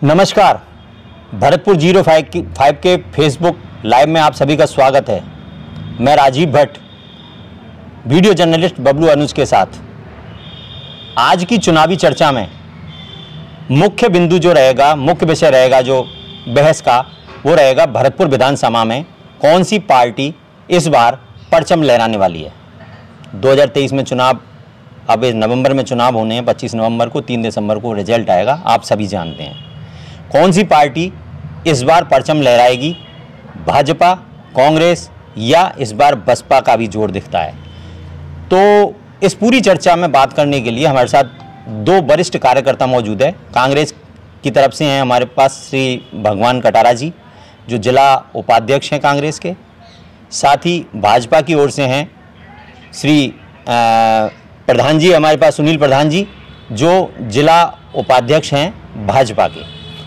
नमस्कार, भरतपुर 05 के Facebook live में आप सभी का स्वागत है। मैं राजीव भट्ट, वीडियो जर्नलिस्ट बबलू अनुज के साथ। आज की चुनावी चर्चा में मुख्य बिंदु जो रहेगा, मुख्य विषय रहेगा जो बहस का, वो रहेगा भरतपुर विधानसभा में कौन सी पार्टी इस बार परचम लहराने वाली है। 2023 में चुनाव, अब नवंबर में चुनाव होने हैं, 25 नवंबर को, 3 दिसंबर को रिजल्ट आएगा, आप सभी जानते हैं। कौन सी पार्टी इस बार परचम लहराएगी, भाजपा, कांग्रेस या इस बार बसपा का भी जोर दिखता है। तो इस पूरी चर्चा में बात करने के लिए हमारे साथ 2 वरिष्ठ कार्यकर्ता मौजूद है। कांग्रेस की तरफ से हैं हमारे पास श्री भगवान कटारा जी, जो जिला उपाध्यक्ष हैं कांग्रेस के। साथ ही भाजपा की ओर से हैं श्री प्रधान जी, हमारे पास सुनील प्रधान जी, जो जिला उपाध्यक्ष हैं भाजपा के।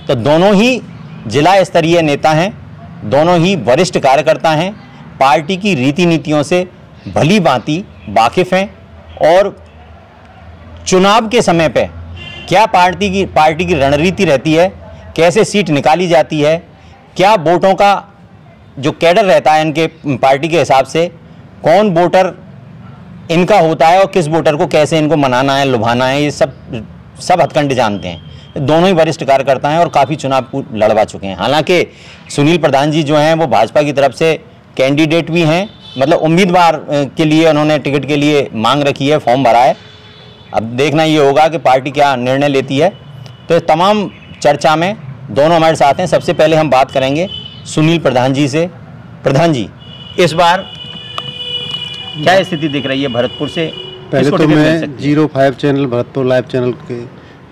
तो दोनों ही जिला स्तरीय नेता हैं, दोनों ही वरिष्ठ कार्यकर्ता हैं, पार्टी की रीति नीतियों से भली भांति वाकिफ़ हैं और चुनाव के समय पे क्या पार्टी की रणनीति रहती है, कैसे सीट निकाली जाती है, क्या वोटों का जो कैडर रहता है इनके पार्टी के हिसाब से, कौन वोटर इनका होता है और किस वोटर को कैसे इनको मनाना है, लुभाना है, ये सब हथकंडे जानते हैं। दोनों ही वरिष्ठ कार्यकर्ता हैं और काफ़ी चुनाव लड़वा चुके हैं। हालांकि सुनील प्रधान जी जो हैं वो भाजपा की तरफ से कैंडिडेट भी हैं, मतलब उम्मीदवार के लिए उन्होंने टिकट के लिए मांग रखी है, फॉर्म भरा है। अब देखना ये होगा कि पार्टी क्या निर्णय लेती है। तो तमाम चर्चा में दोनों हमारे साथ हैं। सबसे पहले हम बात करेंगे सुनील प्रधान जी से। प्रधान जी, इस बार क्या स्थिति दिख रही है भरतपुर से? पहले तो मैं 05 चैनल, भरतपुर लाइव चैनल के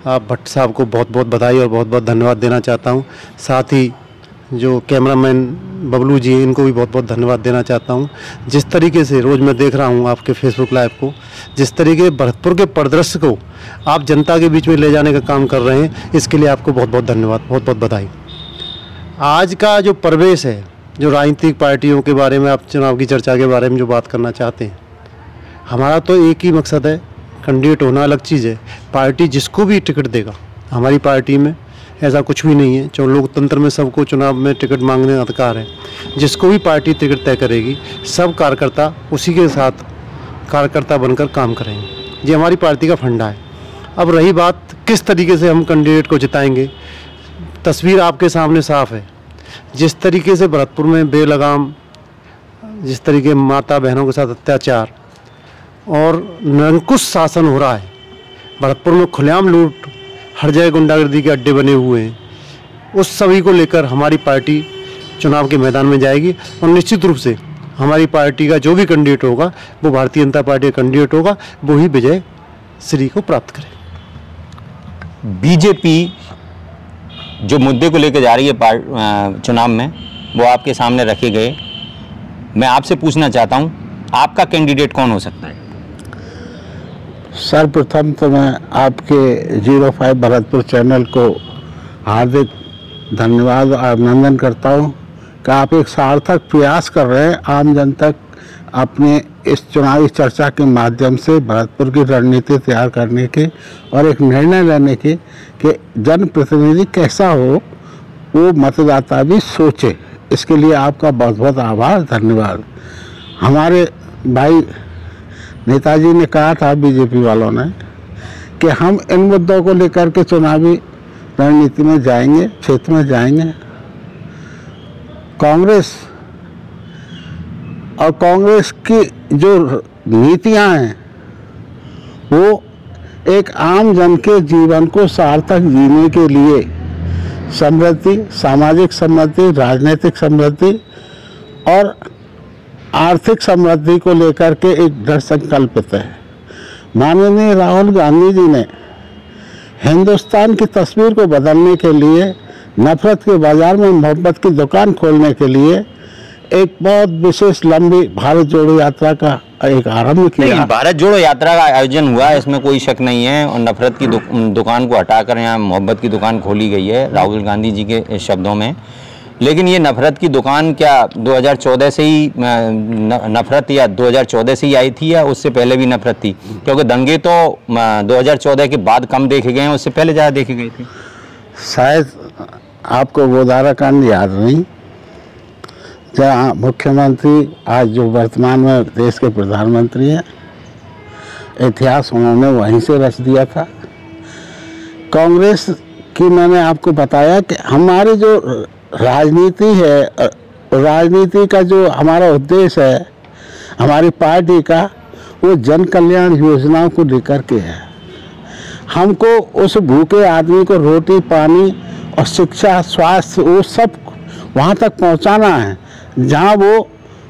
आप भट्ट साहब को बहुत बहुत बधाई और बहुत बहुत धन्यवाद देना चाहता हूं। साथ ही जो कैमरामैन बबलू जी, इनको भी बहुत बहुत धन्यवाद देना चाहता हूं। जिस तरीके से रोज़ मैं देख रहा हूं आपके फेसबुक लाइव को, जिस तरीके भरतपुर के परिदृश्य को आप जनता के बीच में ले जाने का काम कर रहे हैं, इसके लिए आपको बहुत बहुत धन्यवाद, बहुत बहुत बधाई। आज का जो परिवेश है, जो राजनीतिक पार्टियों के बारे में, आप चुनाव की चर्चा के बारे में जो बात करना चाहते हैं, हमारा तो एक ही मकसद है, कैंडिडेट होना अलग चीज़ है, पार्टी जिसको भी टिकट देगा। हमारी पार्टी में ऐसा कुछ भी नहीं है, जो लोकतंत्र में सबको चुनाव में टिकट मांगने का अधिकार है। जिसको भी पार्टी टिकट तय करेगी, सब कार्यकर्ता उसी के साथ कार्यकर्ता बनकर काम करेंगे। ये हमारी पार्टी का फंडा है। अब रही बात किस तरीके से हम कैंडिडेट को जिताएंगे, तस्वीर आपके सामने साफ है। जिस तरीके से भरतपुर में बेलगाम, जिस तरीके माता बहनों के साथ अत्याचार और निरंकुश शासन हो रहा है, भरतपुर में खुलेआम लूट, हर जगह गुंडागर्दी के अड्डे बने हुए हैं, उस सभी को लेकर हमारी पार्टी चुनाव के मैदान में जाएगी। और निश्चित रूप से हमारी पार्टी का जो भी कैंडिडेट होगा, वो भारतीय जनता पार्टी का कैंडिडेट होगा, वो ही विजय श्री को प्राप्त करे। बीजेपी जो मुद्दे को लेकर जा रही है चुनाव में, वो आपके सामने रखे गए। मैं आपसे पूछना चाहता हूँ, आपका कैंडिडेट कौन हो सकता है? सर्वप्रथम तो मैं आपके 05 भरतपुर चैनल को हार्दिक धन्यवाद और अभिनंदन करता हूं कि आप एक सार्थक प्रयास कर रहे हैं आम जन तक अपने इस चुनावी चर्चा के माध्यम से भरतपुर की रणनीति तैयार करने की और एक निर्णय लेने की कि जनप्रतिनिधि कैसा हो वो मतदाता भी सोचे। इसके लिए आपका बहुत बहुत आभार, धन्यवाद। हमारे भाई नेताजी ने कहा था, बीजेपी वालों ने, कि हम इन मुद्दों को लेकर के चुनावी रणनीति में जाएंगे, क्षेत्र में जाएंगे। कांग्रेस और कांग्रेस की जो नीतियां हैं, वो एक आम जन के जीवन को सार्थक जीने के लिए समृद्धि, सामाजिक समृद्धि, राजनीतिक समृद्धि और आर्थिक समृद्धि को लेकर के एक दृढ़ संकल्पित है। माननीय राहुल गांधी जी ने हिंदुस्तान की तस्वीर को बदलने के लिए, नफरत के बाजार में मोहब्बत की दुकान खोलने के लिए एक बहुत विशेष लंबी भारत जोड़ो यात्रा का एक आरंभ किया। भारत जोड़ो यात्रा का आयोजन हुआ, इसमें कोई शक नहीं है, और नफरत की दुकान को हटाकर यहाँ मोहब्बत की दुकान खोली गई है, राहुल गांधी जी के शब्दों में। लेकिन ये नफरत की दुकान क्या 2014 से ही नफरत या 2014 से ही आई थी या उससे पहले भी नफरत थी? क्योंकि दंगे तो 2014 के बाद कम देखे गए हैं, उससे पहले ज़्यादा देखे गए थे। शायद आपको गोदारा कांड याद नहीं, जहाँ मुख्यमंत्री आज जो वर्तमान में देश के प्रधानमंत्री हैं, इतिहास उन्होंने वहीं से रच दिया था। कांग्रेस की मैंने आपको बताया कि हमारी जो राजनीति है, राजनीति का जो हमारा उद्देश्य है हमारी पार्टी का, वो जन कल्याण योजनाओं को लेकर के है। हमको उस भूखे आदमी को रोटी पानी और शिक्षा स्वास्थ्य वो सब वहाँ तक पहुँचाना है जहाँ वो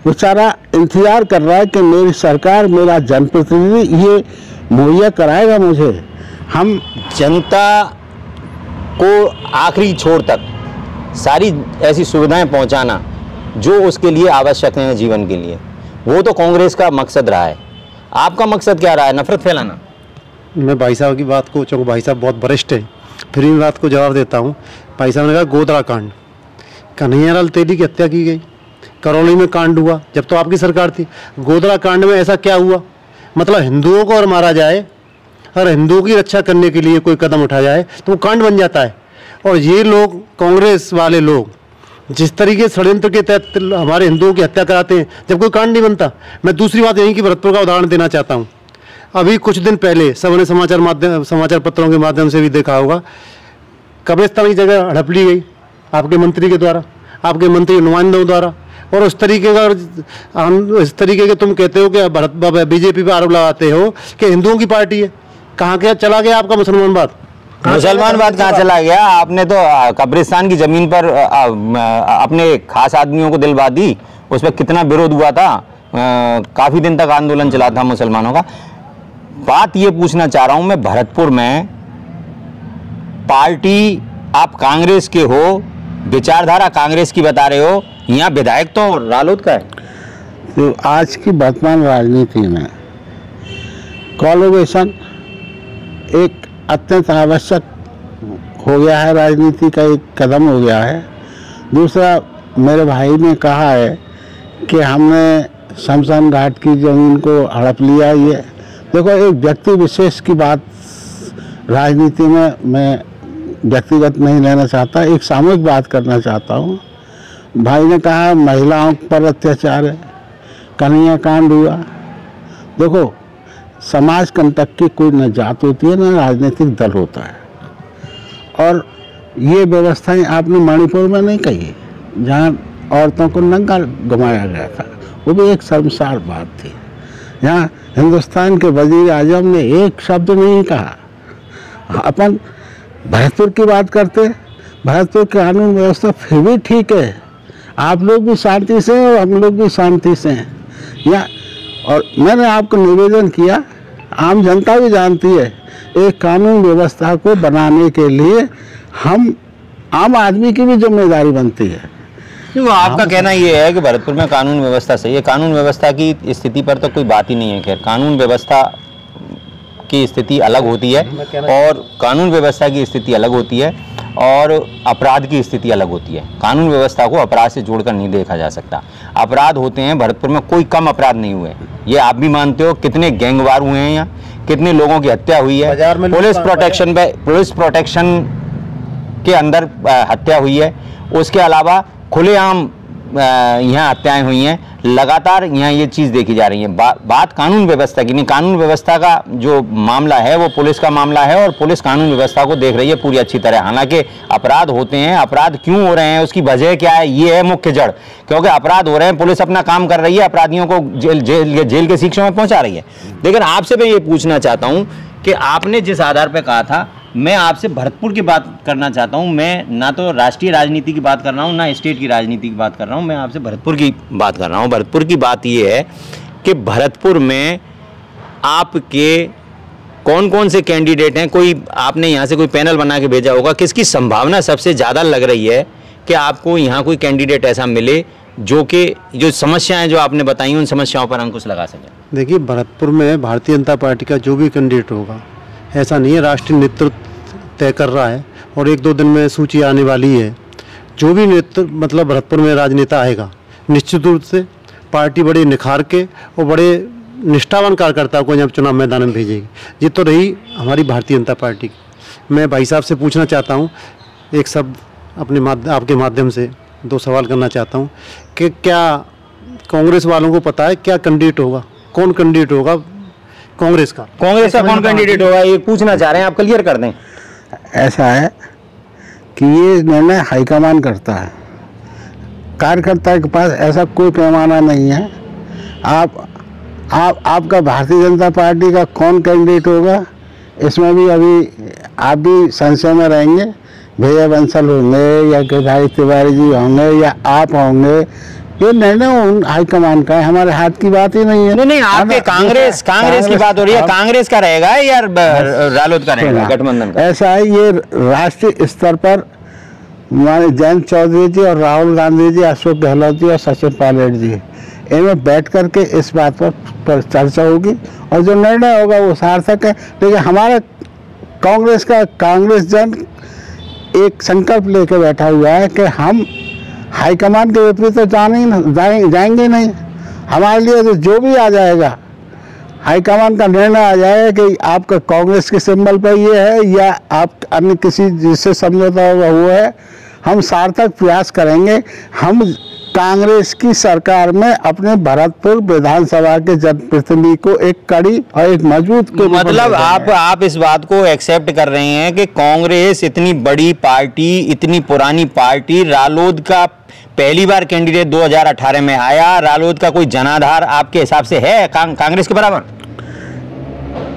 बेचारा इंतजार कर रहा है कि मेरी सरकार, मेरा जनप्रतिनिधि ये मुहैया कराएगा मुझे। हम जनता को आखिरी छोर तक सारी ऐसी सुविधाएं पहुंचाना जो उसके लिए आवश्यक हैं जीवन के लिए, वो तो कांग्रेस का मकसद रहा है। आपका मकसद क्या रहा है? नफरत फैलाना। मैं भाई साहब की बात को, चूँकि भाई साहब बहुत वरिष्ठ है, फिर इन बात को जवाब देता हूँ। भाई साहब ने कहा गोदरा कांड, कन्हैयालाल तेली की हत्या की गई, करौली में कांड हुआ जब तो आपकी सरकार थी। गोदरा कांड में ऐसा क्या हुआ? मतलब हिंदुओं को और मारा जाए और हिंदुओं की रक्षा करने के लिए कोई कदम उठाया जाए तो वो कांड बन जाता है। और ये लोग, कांग्रेस वाले लोग, जिस तरीके षड्यंत्र के तहत हमारे हिंदुओं की हत्या कराते हैं जब कोई कांड नहीं बनता। मैं दूसरी बात यही कि भरतपुर का उदाहरण देना चाहता हूँ। अभी कुछ दिन पहले सबने समाचार पत्रों के माध्यम से भी देखा होगा, कब्रिस्तान की जगह हड़प ली गई आपके मंत्री के द्वारा, आपके मंत्री नुमाइंदों द्वारा। और उस तरीके के तुम कहते हो कि बीजेपी पर आरोप लगाते हो कि हिंदुओं की पार्टी है। कहाँ क्या चला गया आपका मुसलमानवाद? मुसलमानवाद कहाँ चला गया? आपने तो कब्रिस्तान की जमीन पर अपने खास आदमियों को दिलवा दी, उस पर कितना विरोध हुआ था, काफी दिन तक आंदोलन चला था मुसलमानों का। बात ये पूछना चाह रहा हूं मैं, भरतपुर में पार्टी आप कांग्रेस के हो, विचारधारा कांग्रेस की बता रहे हो, यहाँ विधायक तो रालोद का है। तो आज की वर्तमान राजनीति में कोलैबोरेशन एक अत्यंत आवश्यक हो गया है, राजनीति का एक कदम हो गया है। दूसरा, मेरे भाई ने कहा है कि हमने शमशान घाट की ज़मीन को हड़प लिया। ये देखो, एक व्यक्ति विशेष की बात राजनीति में मैं व्यक्तिगत नहीं लेना चाहता, एक सामूहिक बात करना चाहता हूँ। भाई ने कहा महिलाओं पर अत्याचार है, कन्हैया कांड हुआ। देखो, समाज कंटक की कोई न जात होती है न राजनीतिक दल होता है। और ये व्यवस्थाएं आपने मणिपुर में नहीं कही, जहाँ औरतों को नंगा घुमाया गया था, वो भी एक शर्मसार बात थी। यहाँ हिंदुस्तान के वजीर आजम ने एक शब्द नहीं कहा। अपन भरतपुर की बात करते, भरतपुर की कानून व्यवस्था फिर भी ठीक है, आप लोग भी शांति से और हम लोग भी शांति से हैं या। और मैंने आपको निवेदन किया, आम जनता भी जानती है, एक कानून व्यवस्था को बनाने के लिए हम आम आदमी की भी जिम्मेदारी बनती है। तो आपका कहना ये है कि भरतपुर में कानून व्यवस्था सही है, कानून व्यवस्था की स्थिति पर तो कोई बात ही नहीं है। खैर, कानून व्यवस्था की स्थिति अलग होती है और कानून व्यवस्था की स्थिति अलग होती है और अपराध की स्थिति अलग होती है। कानून व्यवस्था को अपराध से जोड़कर नहीं देखा जा सकता। अपराध होते हैं, भरतपुर में कोई कम अपराध नहीं हुए, ये आप भी मानते हो। कितने गैंगवार हुए हैं यहाँ, कितने लोगों की हत्या हुई है, पुलिस प्रोटेक्शन के अंदर हत्या हुई है। उसके अलावा खुलेआम यहाँ हत्याएं हुई हैं, लगातार यहाँ ये चीज़ देखी जा रही है। बात कानून व्यवस्था की नहीं, कानून व्यवस्था का जो मामला है वो पुलिस का मामला है और पुलिस कानून व्यवस्था को देख रही है पूरी अच्छी तरह। हालांकि अपराध होते हैं, अपराध क्यों हो रहे हैं, उसकी वजह क्या है, ये है मुख्य जड़। क्योंकि अपराध हो रहे हैं, पुलिस अपना काम कर रही है, अपराधियों को जेल के शिक्षा में पहुँचा रही है। लेकिन आपसे मैं ये पूछना चाहता हूँ कि आपने जिस आधार पर कहा था, मैं आपसे भरतपुर की बात करना चाहता हूं। मैं ना तो राष्ट्रीय राजनीति की बात कर रहा हूं, ना स्टेट की राजनीति की बात कर रहा हूं, मैं आपसे भरतपुर की बात कर रहा हूं। भरतपुर की बात ये है कि भरतपुर में आपके कौन कौन से कैंडिडेट हैं? कोई आपने यहाँ से कोई पैनल बना के भेजा होगा, किसकी संभावना सबसे ज़्यादा लग रही है कि आपको यहाँ कोई कैंडिडेट ऐसा मिले जो कि जो समस्याएं जो आपने बताई उन समस्याओं पर अंकुश लगा सके? देखिए, भरतपुर में भारतीय जनता पार्टी का जो भी कैंडिडेट होगा, ऐसा नहीं है, राष्ट्रीय नेतृत्व तय कर रहा है और 1-2 दिन में सूची आने वाली है। जो भी नेतृत्व मतलब भरतपुर में राजनेता आएगा, निश्चित रूप से पार्टी बड़े निखार के और बड़े निष्ठावान कार्यकर्ताओं को जब चुनाव मैदान में भेजेगी। ये तो रही हमारी भारतीय जनता पार्टी की। मैं भाई साहब से पूछना चाहता हूँ एक शब्द अपने आपके माध्यम से 2 सवाल करना चाहता हूँ कि क्या कांग्रेस वालों को पता है क्या कैंडिडेट होगा, कौन कैंडिडेट होगा कांग्रेस का कौन कैंडिडेट होगा, ये पूछना चाह रहे हैं, आप क्लियर कर दें। ऐसा है कि ये निर्णय हाईकमान करता है, कार्यकर्ता के पास ऐसा कोई पैमाना नहीं है। आपका भारतीय जनता पार्टी का कौन कैंडिडेट होगा, इसमें भी अभी आप भी संशय में रहेंगे। भैया बंसल होंगे या गिरिधारी तिवारी जी होंगे या आप होंगे, ये निर्णय हाईकमान का है, हमारे हाथ की बात ही नहीं है। नहीं, आपके कांग्रेस की बात हो रही है, कांग्रेस का रहेगा या रालोद का रहेगा, गठबंधन का? ऐसा है, ये राष्ट्रीय स्तर पर हमारे जयंत चौधरी जी और राहुल गांधी जी, अशोक गहलोत जी और सचिन पायलट जी, इनमें बैठ करके इस बात पर चर्चा होगी और जो निर्णय होगा वो सार्थक है। लेकिन हमारा कांग्रेस जन एक संकल्प लेकर बैठा हुआ है कि हम हाईकमान के विपरीत तो जाएंगे नहीं। हमारे लिए तो जो भी आ जाएगा, हाईकमान का निर्णय आ जाएगा कि आपका कांग्रेस के सिंबल पर ये है या आप अन्य किसी जिससे समझौता होगा वो है, हम सार्थक प्रयास करेंगे। हम कांग्रेस की सरकार में अपने भरतपुर विधानसभा के जनप्रतिनिधि को एक कड़ी और एक मजबूत मतलब आप इस बात को एक्सेप्ट कर रहे हैं कि कांग्रेस इतनी बड़ी पार्टी, इतनी पुरानी पार्टी, रालोद का पहली बार कैंडिडेट 2018 में आया, रालोद का कोई जनाधार आपके हिसाब से है कांग्रेस के बराबर?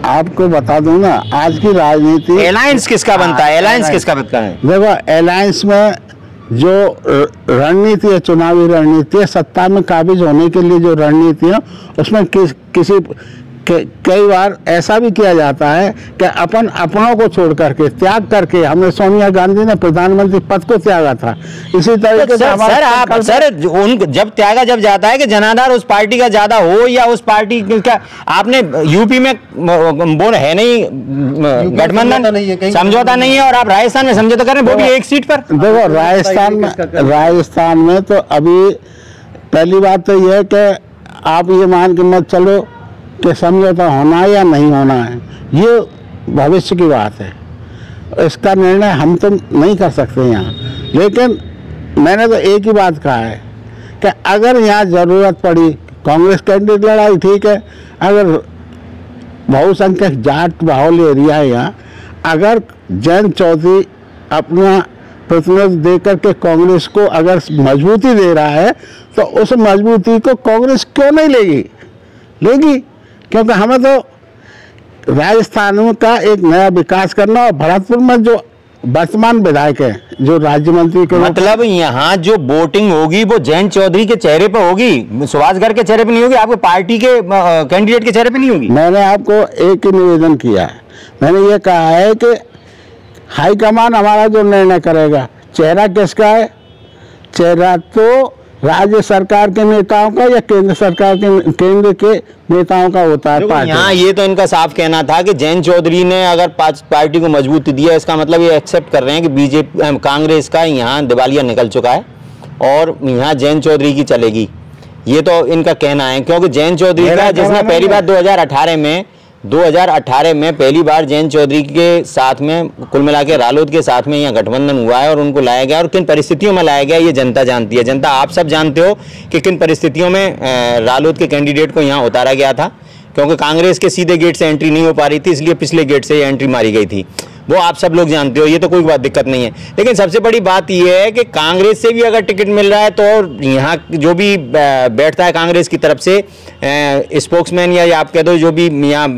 आपको बता दूं ना, आज की राजनीति अलायंस किसका बनता है, अलायंस किसका बनता है? देखो, अलायंस में जो रणनीति है, चुनावी रणनीति है, सत्ता में काबिज होने के लिए जो रणनीति है, उसमें कई बार ऐसा भी किया जाता है कि अपनों को छोड़ करके, त्याग करके, हमने सोनिया गांधी ने प्रधानमंत्री पद को त्यागा था। इसी तरीके से जब त्यागा जब जाता है कि जनाधार उस पार्टी का ज्यादा हो या उस पार्टी का, आपने यूपी में वो है नहीं, गठबंधन समझौता नहीं है और आप राजस्थान में समझौता कर रहे हैं, वो भी एक सीट पर। देखो, राजस्थान में तो अभी पहली बात तो यह है कि आप ये मान के मत चलो कि समझौता होना है या नहीं होना है, ये भविष्य की बात है, इसका निर्णय हम तो नहीं कर सकते यहाँ। लेकिन मैंने तो एक ही बात कहा है कि अगर यहाँ ज़रूरत पड़ी, कांग्रेस कैंडिडेट लड़ाई ठीक है, अगर बहुसंख्यक जाट बाहुल एरिया है यहाँ, अगर जयंत चौधरी अपना प्रतिनिधित्व दे करके कांग्रेस को अगर मजबूती दे रहा है तो उस मजबूती को कांग्रेस क्यों नहीं लेगी, क्योंकि हमें तो राजस्थान का एक नया विकास करना और भरतपुर में जो वर्तमान विधायक है, जो राज्य मंत्री के, मतलब यहाँ जो वोटिंग होगी वो जयंत चौधरी के चेहरे पर होगी, सुभाष गर्ग के चेहरे पर नहीं होगी, आपके पार्टी के कैंडिडेट के चेहरे पर नहीं होगी। मैंने आपको एक ही निवेदन किया है, मैंने ये कहा है कि हाईकमान हमारा जो निर्णय करेगा, चेहरा किसका है, चेहरा तो राज्य सरकार के नेताओं का या केंद्र सरकार के, केंद्र के नेताओं का होता है। यहाँ ये तो इनका साफ कहना था कि जयंत चौधरी ने अगर पार्टी को मजबूती दिया, इसका मतलब ये एक्सेप्ट कर रहे हैं कि बीजेपी कांग्रेस का यहाँ दिवालिया निकल चुका है और यहाँ जयंत चौधरी की चलेगी, ये तो इनका कहना है। क्योंकि जयंत चौधरी का, जिसने पहली बार 2018 में पहली बार जयंत चौधरी के साथ में, कुल मिला के रालोद के साथ में यहाँ गठबंधन हुआ है और उनको लाया गया, और किन परिस्थितियों में लाया गया ये जनता जानती है। जनता, आप सब जानते हो कि किन परिस्थितियों में रालोद के कैंडिडेट को यहाँ उतारा गया था, क्योंकि कांग्रेस के सीधे गेट से एंट्री नहीं हो पा रही थी, इसलिए पिछले गेट से एंट्री मारी गई थी, वो आप सब लोग जानते हो, ये तो कोई बात दिक्कत नहीं है। लेकिन सबसे बड़ी बात ये है कि कांग्रेस से भी अगर टिकट मिल रहा है तो यहाँ जो भी बैठता है कांग्रेस की तरफ से स्पोक्समैन या आप कह दो जो भी यहाँ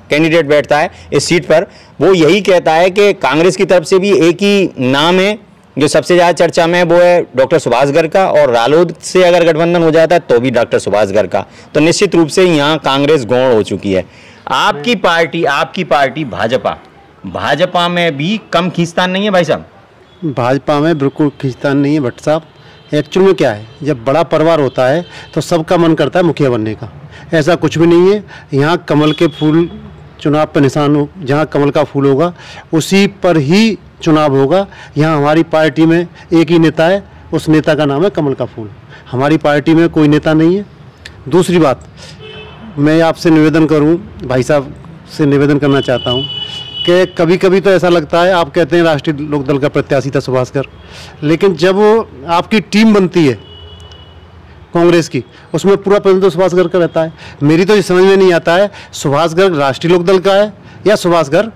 कैंडिडेट बैठता है इस सीट पर, वो यही कहता है कि कांग्रेस की तरफ से भी एक ही नाम है जो सबसे ज़्यादा चर्चा में है, वो है डॉक्टर सुभाष गर्ग का, और रालोद से अगर गठबंधन हो जाता है तो भी डॉक्टर सुभाष गर्ग का। तो निश्चित रूप से यहाँ कांग्रेस गौण हो चुकी है। आपकी पार्टी भाजपा में भी कम खींचतान नहीं है भाई साहब? भाजपा में बिल्कुल खींचतान नहीं है भट्ट साहब। एक्चुअल में क्या है, जब बड़ा परिवार होता है तो सबका मन करता है मुखिया बनने का, ऐसा कुछ भी नहीं है। यहाँ कमल के फूल चुनाव पर निशान हो, जहाँ कमल का फूल होगा उसी पर ही चुनाव होगा। यहाँ हमारी पार्टी में एक ही नेता है, उस नेता का नाम है कमल का फूल। हमारी पार्टी में कोई नेता नहीं है। दूसरी बात, मैं आपसे निवेदन करूं, भाई साहब से निवेदन करना चाहता हूं कि कभी कभी तो ऐसा लगता है, आप कहते हैं राष्ट्रीय लोकदल का प्रत्याशी था सुभाषकर, लेकिन जब वो आपकी टीम बनती है कांग्रेस की, उसमें पूरा प्रतिनिधित्व सुभाषकर का रहता है। मेरी तो ये समझ में नहीं आता है सुभाषकर राष्ट्रीय लोकदल का है या सुभाषकर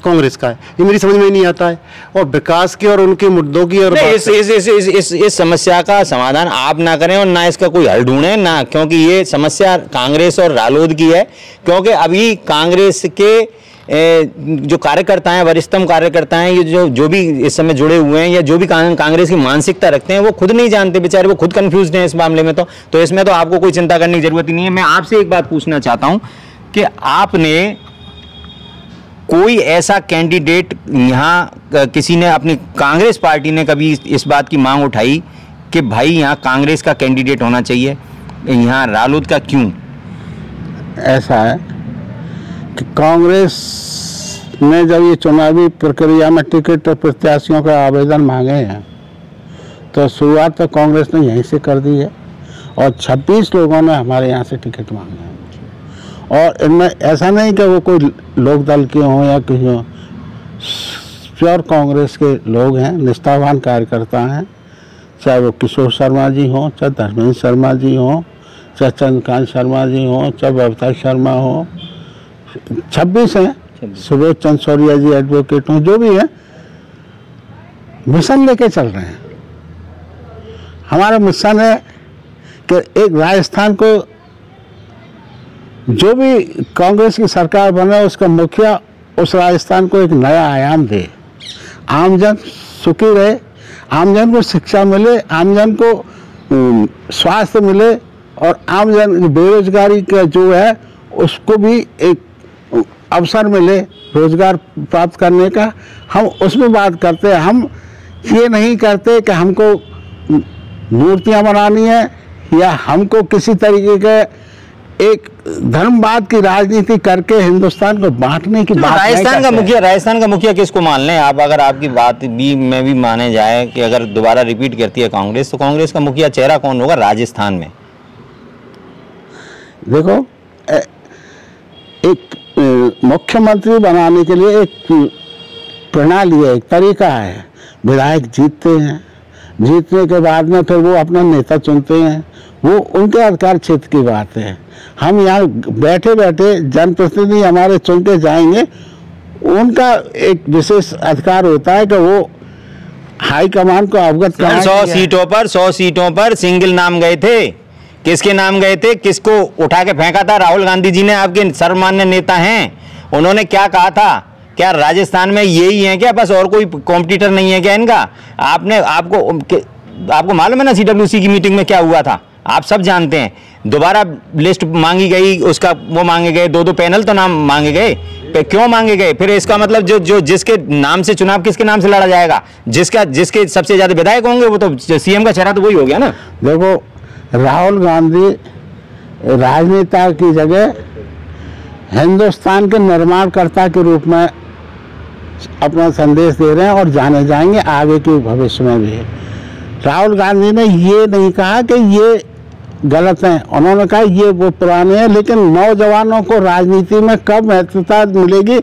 कांग्रेस का है, ये मेरी समझ में नहीं आता है। और विकास की और उनके मुद्दों की और इस समस्या का समाधान आप ना करें और ना इसका कोई हल ढूंढें ना, क्योंकि ये समस्या कांग्रेस और रालोद की है। क्योंकि अभी कांग्रेस के जो कार्यकर्ता हैं, वरिष्ठतम कार्यकर्ता हैं, ये जो भी इस समय जुड़े हुए हैं या जो भी कांग्रेस की मानसिकता रखते हैं, वो खुद नहीं जानते बेचारे, वो खुद कंफ्यूज हैं इस मामले में। तो इसमें तो आपको कोई चिंता करने की जरूरत ही नहीं है। मैं आपसे एक बात पूछना चाहता हूं कि आपने कोई ऐसा कैंडिडेट यहाँ किसी ने अपनी कांग्रेस पार्टी ने कभी इस बात की मांग उठाई कि भाई यहाँ कांग्रेस का कैंडिडेट होना चाहिए, यहाँ रालोद का क्यों? ऐसा है कि कांग्रेस ने जब ये चुनावी प्रक्रिया में टिकट प्रत्याशियों का आवेदन मांगे हैं तो शुरुआत तो कांग्रेस ने यहीं से कर दी है और 26 लोगों ने हमारे यहाँ से टिकट मांगे हैं। और इनमें ऐसा नहीं कि वो कोई लोकदल के हों या किसी हों, प्योर कांग्रेस के लोग हैं, निष्ठावान कार्यकर्ता हैं, चाहे वो किशोर शर्मा जी हों, चाहे धर्मेंद्र शर्मा जी हों, चाहे चंद्रकांत शर्मा जी हों, चाहे बबीता शर्मा हो, 26 हैं, सुबोध चंद्र सौरिया जी एडवोकेट हों, जो भी है मिशन लेके चल रहे हैं। हमारा मिशन है कि एक राजस्थान को, जो भी कांग्रेस की सरकार बने उसका मुखिया उस राजस्थान को एक नया आयाम दे, आमजन सुखी रहे, आमजन को शिक्षा मिले, आमजन को स्वास्थ्य मिले और आमजन बेरोजगारी का जो है उसको भी एक अवसर मिले रोजगार प्राप्त करने का। हम उसमें बात करते हैं, हम ये नहीं करते कि हमको मूर्तियां बनानी है या हमको किसी तरीके के एक धर्मवाद की राजनीति करके हिंदुस्तान को बांटने की बात नहीं करते। राजस्थान का मुखिया किसको मान लें आप? अगर आपकी बात भी में भी माने जाए कि अगर दोबारा रिपीट करती है कांग्रेस, तो कांग्रेस का मुखिया चेहरा कौन होगा राजस्थान में? देखो, एक मुख्यमंत्री बनाने के लिए एक प्रणाली है, एक तरीका है। विधायक जीतते हैं, जीतने के बाद में फिर वो अपना नेता चुनते हैं, वो उनके अधिकार क्षेत्र की बात है। हम यहाँ बैठे बैठे जनप्रतिनिधि हमारे चुन के जाएंगे, उनका एक विशेष अधिकार होता है कि वो हाईकमान को अवगत कराएं। 100 सीटों पर सिंगल नाम गए थे, किसके नाम गए थे? किसको उठा के फेंका था? राहुल गांधी जी ने, आपके सर्वमान्य नेता हैं, उन्होंने क्या कहा था? क्या राजस्थान में यही है क्या? बस और कोई कॉम्पिटिटर नहीं है क्या इनका? आपको मालूम है ना CWC की मीटिंग में क्या हुआ था? आप सब जानते हैं। दोबारा लिस्ट मांगी गई, उसका वो मांगे गए, 2-2 पैनल तो नाम मांगे गए। क्यों मांगे गए? फिर इसका मतलब जो जिसके नाम से चुनाव किसके नाम से लड़ा जाएगा, जिसके सबसे ज्यादा विधायक होंगे वो तो CM का चेहरा तो वही हो गया ना। देखो, राहुल गांधी राजनेता की जगह हिंदुस्तान के निर्माणकर्ता के रूप में अपना संदेश दे रहे हैं और जाने जाएंगे आगे के भविष्य में भी। राहुल गांधी ने ये नहीं कहा कि ये गलत हैं, उन्होंने कहा ये वो पुराने हैं, लेकिन नौजवानों को राजनीति में कब महत्वता मिलेगी,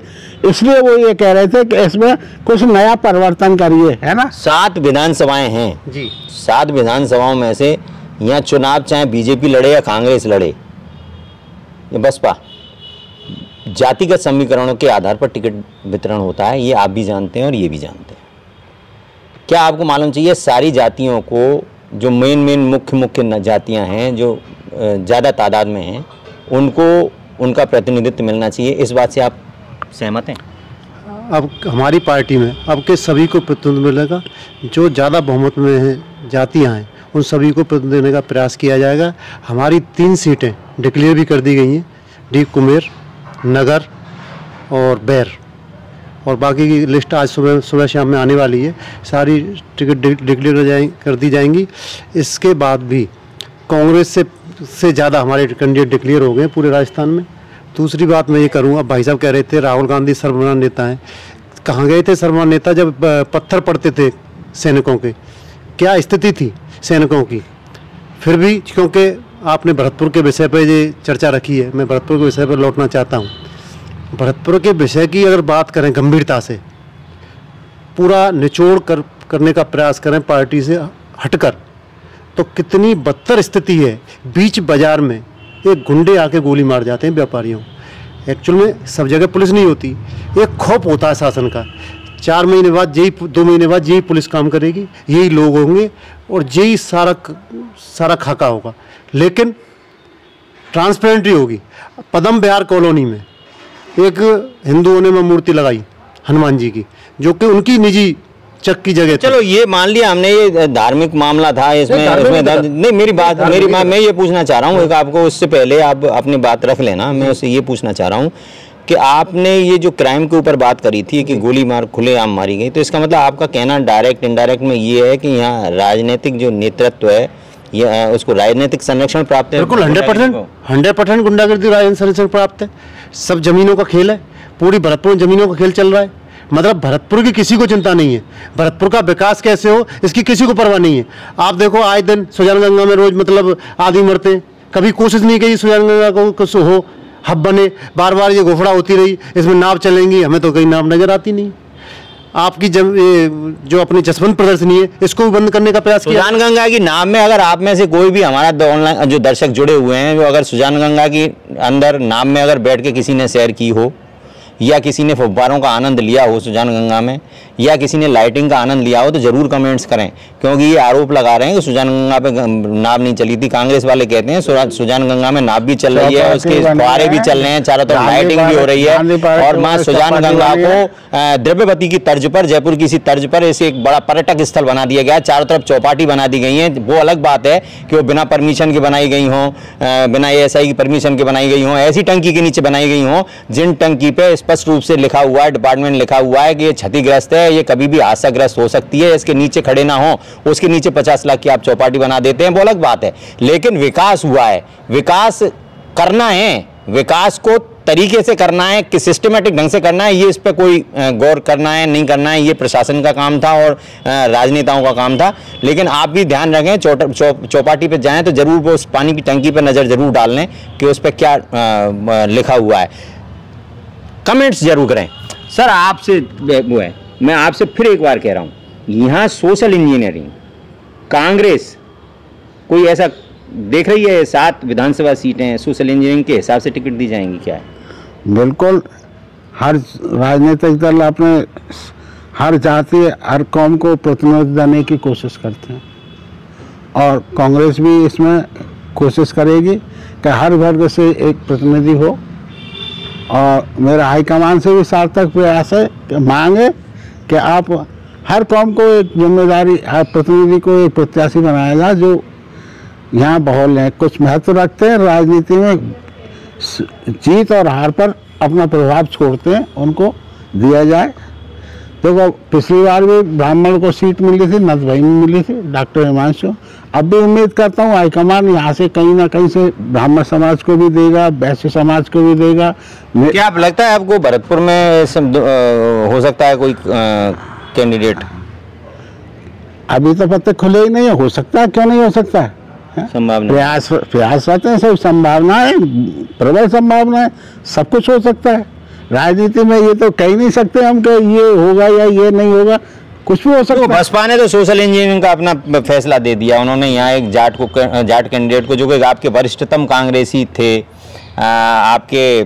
इसलिए वो ये कह रहे थे कि इसमें कुछ नया परिवर्तन करिए, है ना। 7 विधानसभाएं हैं जी, 7 विधानसभाओं में से यहाँ चुनाव चाहे बीजेपी लड़े या कांग्रेस लड़े या बसपा, जातिगत समीकरणों के आधार पर टिकट वितरण होता है। ये आप भी जानते हैं और ये भी जानते हैं। क्या आपको मालूम चाहिए सारी जातियों को, जो मेन मुख्य जातियां हैं, जो ज़्यादा तादाद में हैं, उनको उनका प्रतिनिधित्व मिलना चाहिए? इस बात से आप सहमत हैं? अब हमारी पार्टी में अब के सभी को प्रतिनिधित्व मिलेगा। जो ज़्यादा बहुमत में हैं जातियां हैं उन सभी को प्रतिनिधित्व देने का प्रयास किया जाएगा। हमारी 3 सीटें डिक्लेयर भी कर दी गई हैं, डी कुमेर, नगर और बैर, और बाकी की लिस्ट आज सुबह शाम में आने वाली है। सारी टिकट डिक्लेयर कर दी जाएंगी। इसके बाद भी कांग्रेस से ज़्यादा हमारे कैंडिडेट डिक्लेयर हो गए पूरे राजस्थान में। दूसरी बात मैं ये करूँगा, भाई साहब कह रहे थे राहुल गांधी सर्वमान्य नेता हैं, कहाँ गए थे सर्वमान्य नेता जब पत्थर पड़ते थे सैनिकों के, क्या स्थिति थी सैनिकों की। फिर भी क्योंकि आपने भरतपुर के विषय पर ये चर्चा रखी है, मैं भरतपुर के विषय पर लौटना चाहता हूँ। भरतपुर के विषय की अगर बात करें गंभीरता से, पूरा निचोड़ करने का प्रयास करें पार्टी से हटकर, तो कितनी बदतर स्थिति है। बीच बाजार में एक गुंडे आके गोली मार जाते हैं व्यापारियों। एक्चुअल में सब जगह पुलिस नहीं होती, एक खौफ होता है शासन का। 4 महीने बाद यही, 2 महीने बाद यही पुलिस काम करेगी, यही लोग होंगे और यही सारा खाका होगा, लेकिन ट्रांसपेरेंटली होगी। पदम विहार कॉलोनी में एक हिंदुओं ने मूर्ति लगाई हनुमान जी की, जो कि उनकी निजी चक की जगह। चलो ये मान लिया हमने, ये धार्मिक मामला था, इसमें नहीं मैं ये पूछना चाह रहा हूँ, एक आपको उससे पहले आप अपनी बात रख लेना, मैं उससे ये पूछना चाह रहा हूँ कि आपने ये जो क्राइम के ऊपर बात करी थी कि गोली मार खुलेआम मारी गई, तो इसका मतलब आपका कहना डायरेक्ट इनडायरेक्ट में ये है कि यहाँ राजनीतिक जो नेतृत्व है ये उसको राजनीतिक संरक्षण प्राप्त है। बिल्कुल 100% गुंडागर्दी राजनीतिक संरक्षण प्राप्त है। सब जमीनों का खेल है, पूरी भरतपुर जमीनों का खेल चल रहा है। मतलब भरतपुर की किसी को चिंता नहीं है, भरतपुर का विकास कैसे हो इसकी किसी को परवाह नहीं है। आप देखो आए दिन सुजानगंगा में रोज मतलब आदमी मरते हैं, कभी कोशिश नहीं की सुजानगंगा को कुछ हो, हब बने। बार बार ये घोषणा होती रही इसमें नाव चलेंगी, हमें तो कहीं नाव नजर आती नहीं। आपकी जो अपनी जसवंत प्रदर्शनी है इसको भी बंद करने का प्रयास किया। सुजानगंगा की नाम में अगर आप में से कोई भी हमारा ऑनलाइन जो दर्शक जुड़े हुए हैं, जो अगर सुजानगंगा की अंदर नाम में अगर बैठ के किसी ने सैर की हो, या किसी ने फव्वारों का आनंद लिया हो सुजानगंगा में, या किसी ने लाइटिंग का आनंद लिया हो, तो जरूर कमेंट्स करें, क्योंकि ये आरोप लगा रहे हैं कि सुजानगंगा पे नाव नहीं चली थी। कांग्रेस वाले कहते हैं सुजानगंगा में नाव भी चल रही है, उसके फुहारे भी चल रहे हैं, चारों तरफ लाइटिंग भी हो रही है, और मां सुजानगंगा को द्रव्यवती की तर्ज पर, जयपुर की इसी तर्ज पर इसे एक बड़ा पर्यटक स्थल बना दिया गया, चारों तरफ चौपाटी बना दी गई है। वो अलग बात है कि वो बिना परमिशन के बनाई गई हों, बिना ASI की परमिशन के बनाई गई हों, ऐसी टंकी के नीचे बनाई गई हों जिन टंकी पे स्पष्ट रूप से लिखा हुआ है, डिपार्टमेंट लिखा हुआ है कि ये क्षतिग्रस्त है, ये कभी भी हादसाग्रस्त हो सकती है, इसके नीचे खड़े ना हो, उसके नीचे 50 लाख की आप चौपाटी बना देते हैं, वो अलग बात है। लेकिन विकास हुआ है, विकास करना है, विकास को तरीके से करना है कि सिस्टमेटिक ढंग से करना है, ये इस पर कोई गौर करना है नहीं करना है, ये प्रशासन का काम था और राजनेताओं का काम था। लेकिन आप भी ध्यान रखें, चौपाटी पे जाएं तो जरूर वो उस पानी की टंकी पर नज़र जरूर डाल लें कि उस पर क्या लिखा हुआ है। कमेंट्स जरूर करें। सर आपसे वो है, मैं आपसे फिर एक बार कह रहा हूँ, यहाँ सोशल इंजीनियरिंग कांग्रेस कोई ऐसा देख रही है? 7 विधानसभा सीटें सोशल इंजीनियरिंग के हिसाब से टिकट दी जाएंगी क्या है? बिल्कुल, हर राजनीतिक दल अपने हर जाति हर कौम को प्रतिनिधित्व देने की कोशिश करते हैं, और कांग्रेस भी इसमें कोशिश करेगी कि हर वर्ग से एक प्रतिनिधि हो। और मेरा हाईकमान से भी सार्थक प्रयास है कि मांगे कि आप हर कौम को एक जिम्मेदारी, हर प्रतिनिधि को एक प्रत्याशी बनाया जाए जो यहाँ बहुल है, कुछ महत्व रखते हैं राजनीति में, जीत और हार पर अपना प्रभाव छोड़ते हैं, उनको दिया जाए। देखो पिछली बार भी ब्राह्मण को सीट मिली थी, नथ भाई में मिली थी, डॉक्टर हिमांशु। अब भी उम्मीद करता हूँ हाईकमान यहाँ से कहीं ना कहीं से ब्राह्मण समाज को भी देगा, वैश्य समाज को भी देगा। क्या आप लगता है आपको भरतपुर में हो सकता है कोई कैंडिडेट? अभी तो पत्ते खुले ही नहीं है, हो सकता है, क्यों नहीं हो सकता है? संभावना प्रयास रहते हैं, सब संभावना है, प्रबल संभावना है, सब कुछ हो सकता है। राजनीति में ये तो कह ही नहीं सकते हम कि ये होगा या ये नहीं होगा, कुछ भी हो सकता है। बसपा ने तो सोशल इंजीनियरिंग का अपना फैसला दे दिया, उन्होंने यहाँ एक जाट कैंडिडेट को, जो कि आपके वरिष्ठतम कांग्रेसी थे, आपके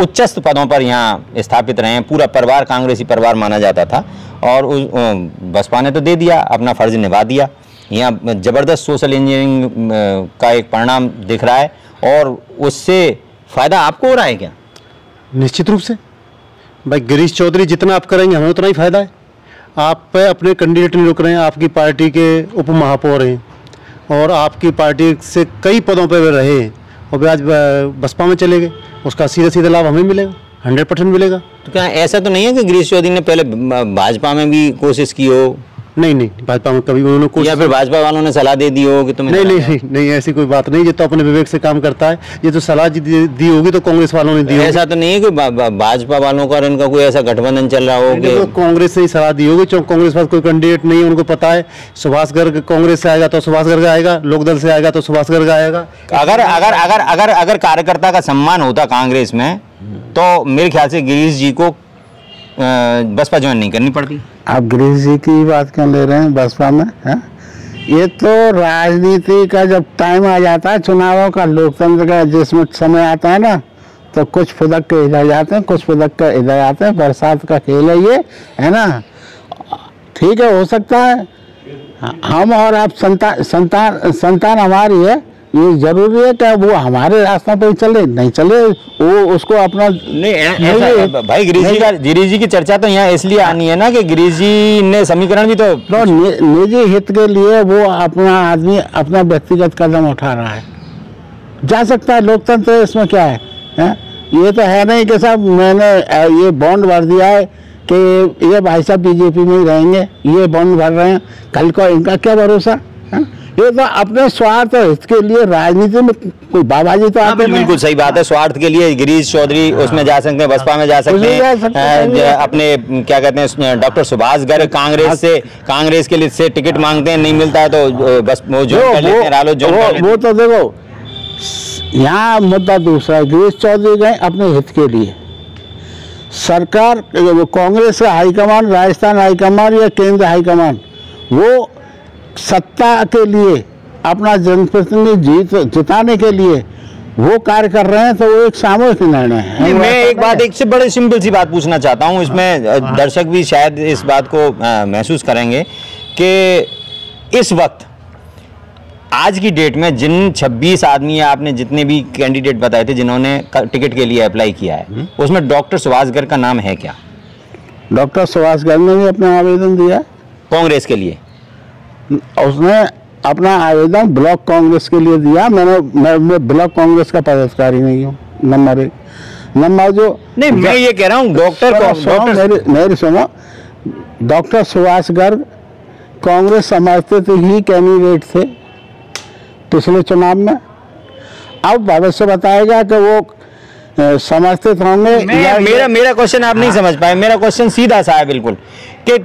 उच्चस्थ पदों पर यहाँ स्थापित रहे हैं, पूरा परिवार कांग्रेसी परिवार माना जाता था, और बसपा ने तो दे दिया, अपना फर्ज निभा दिया। यहाँ ज़बरदस्त सोशल इंजीनियरिंग का एक परिणाम दिख रहा है, और उससे फ़ायदा आपको हो रहा है क्या? निश्चित रूप से भाई, गिरीश चौधरी जितना आप करेंगे हमें उतना ही फायदा है। आप पे अपने कैंडिडेट नहीं रुक रहे हैं, आपकी पार्टी के उप महापौर हैं और आपकी पार्टी से कई पदों पर वे रहे हैं, और वे आज बसपा में चले गए, उसका सीधा सीधा लाभ हमें मिलेगा, 100% मिलेगा। तो क्या ऐसा तो नहीं है कि गिरीश चौधरी ने पहले भाजपा में भी कोशिश की हो, नहीं नहीं, भाजपा में कभी उन्होंने कोशिश, या फिर भाजपा वालों ने सलाह दे दी हो कि तुम्हें नहीं नहीं नहीं, ऐसी कोई बात नहीं। ये तो अपने विवेक से काम करता है। ये तो सलाह दी होगी तो कांग्रेस वालों ने दी होगी। ऐसा तो नहीं है कि भाजपा वालों का और इनका कोई ऐसा गठबंधन चल रहा हो कि कांग्रेस से ही सलाह दी होगी। कांग्रेस पास कोई कैंडिडेट नहीं है, उनको पता है सुभाष गर्ग कांग्रेस से आएगा तो सुभाष गर्ग आएगा, लोकदल से आएगा तो सुभाष गर्ग आएगा। अगर अगर अगर अगर अगर कार्यकर्ता का सम्मान होता कांग्रेस में तो मेरे ख्याल से गिरीश जी को बसपा ज्वाइन नहीं करनी पड़ती। आप गिरीश जी की बात क्यों ले रहे हैं बसपा में, है? ये तो राजनीति का जब टाइम आ जाता है, चुनावों का, लोकतंत्र का जिसमें समय आता है ना, तो कुछ फुदक के इधर जाते हैं, कुछ फुदक के इधर आते हैं। बरसात का खेल है ये, है ना। ठीक है, हो सकता है हम और आप संतान हमारी है, ये जरूरी है कि वो हमारे रास्ते पे चले, नहीं चले वो उसको अपना नहीं। भाई गिरीश जी की चर्चा तो यहाँ इसलिए आनी है ना कि गिरीश जी ने समीकरण भी तो निजी हित के लिए वो अपना आदमी अपना व्यक्तिगत कदम उठा रहा है, जा सकता है। लोकतंत्र इसमें क्या है, ये तो है नहीं कि साहब मैंने ये बॉन्ड भर दिया है कि ये भाई साहब बीजेपी में ही रहेंगे, ये बॉन्ड भर रहे हैं, कल को इनका क्या भरोसा है? ये तो अपने स्वार्थ और हित के लिए राजनीति में कोई बाबाजी तो आते नहीं। बिल्कुल सही बात है। स्वार्थ के लिए गिरीश चौधरी उसमें जा सकते हैं, बसपा में जा सकते हैं। अपने क्या कहते हैं डॉक्टर सुभाष गर्ग कांग्रेस के लिए से टिकट मांगते हैं, नहीं मिलता है तो बस वो जो वो तो देखो यहाँ मुद्दा दूसरा है। गिरीश चौधरी गए अपने हित के लिए, सरकार कांग्रेस का हाईकमान, राजस्थान हाईकमान या केंद्र हाईकमान, वो सत्ता के लिए अपना जनप्रतिनिधि जिताने के लिए वो कार्य कर रहे हैं, तो वो एक सामूहिक निर्णय है। मैं एक बात एक से बड़ी सिंपल सी बात पूछना चाहता हूँ, इसमें दर्शक भी शायद इस बात को महसूस करेंगे कि इस वक्त आज की डेट में जिन 26 आदमी या आपने जितने भी कैंडिडेट बताए थे जिन्होंने टिकट के लिए अप्लाई किया है, उसमें डॉक्टर सुभाष गर्ग का नाम है क्या? डॉक्टर सुभाष गर्ग ने भी अपना आवेदन दिया कांग्रेस के लिए। उसने अपना आवेदन ब्लॉक कांग्रेस के लिए दिया। मैं ब्लॉक कांग्रेस का पदाधिकारी नहीं हूँ। नंबर 1 नंबर जो नहीं, मैं ये कह रहा हूँ मेरी सुनो, डॉक्टर सुभाष गर्ग कांग्रेस समर्थित ही कैंडिडेट थे पिछले चुनाव में। अब भविष्य बताएगा कि वो समर्थित होंगे। मेरा क्वेश्चन आप नहीं समझ पाए। मेरा क्वेश्चन सीधा सा है बिल्कुल कि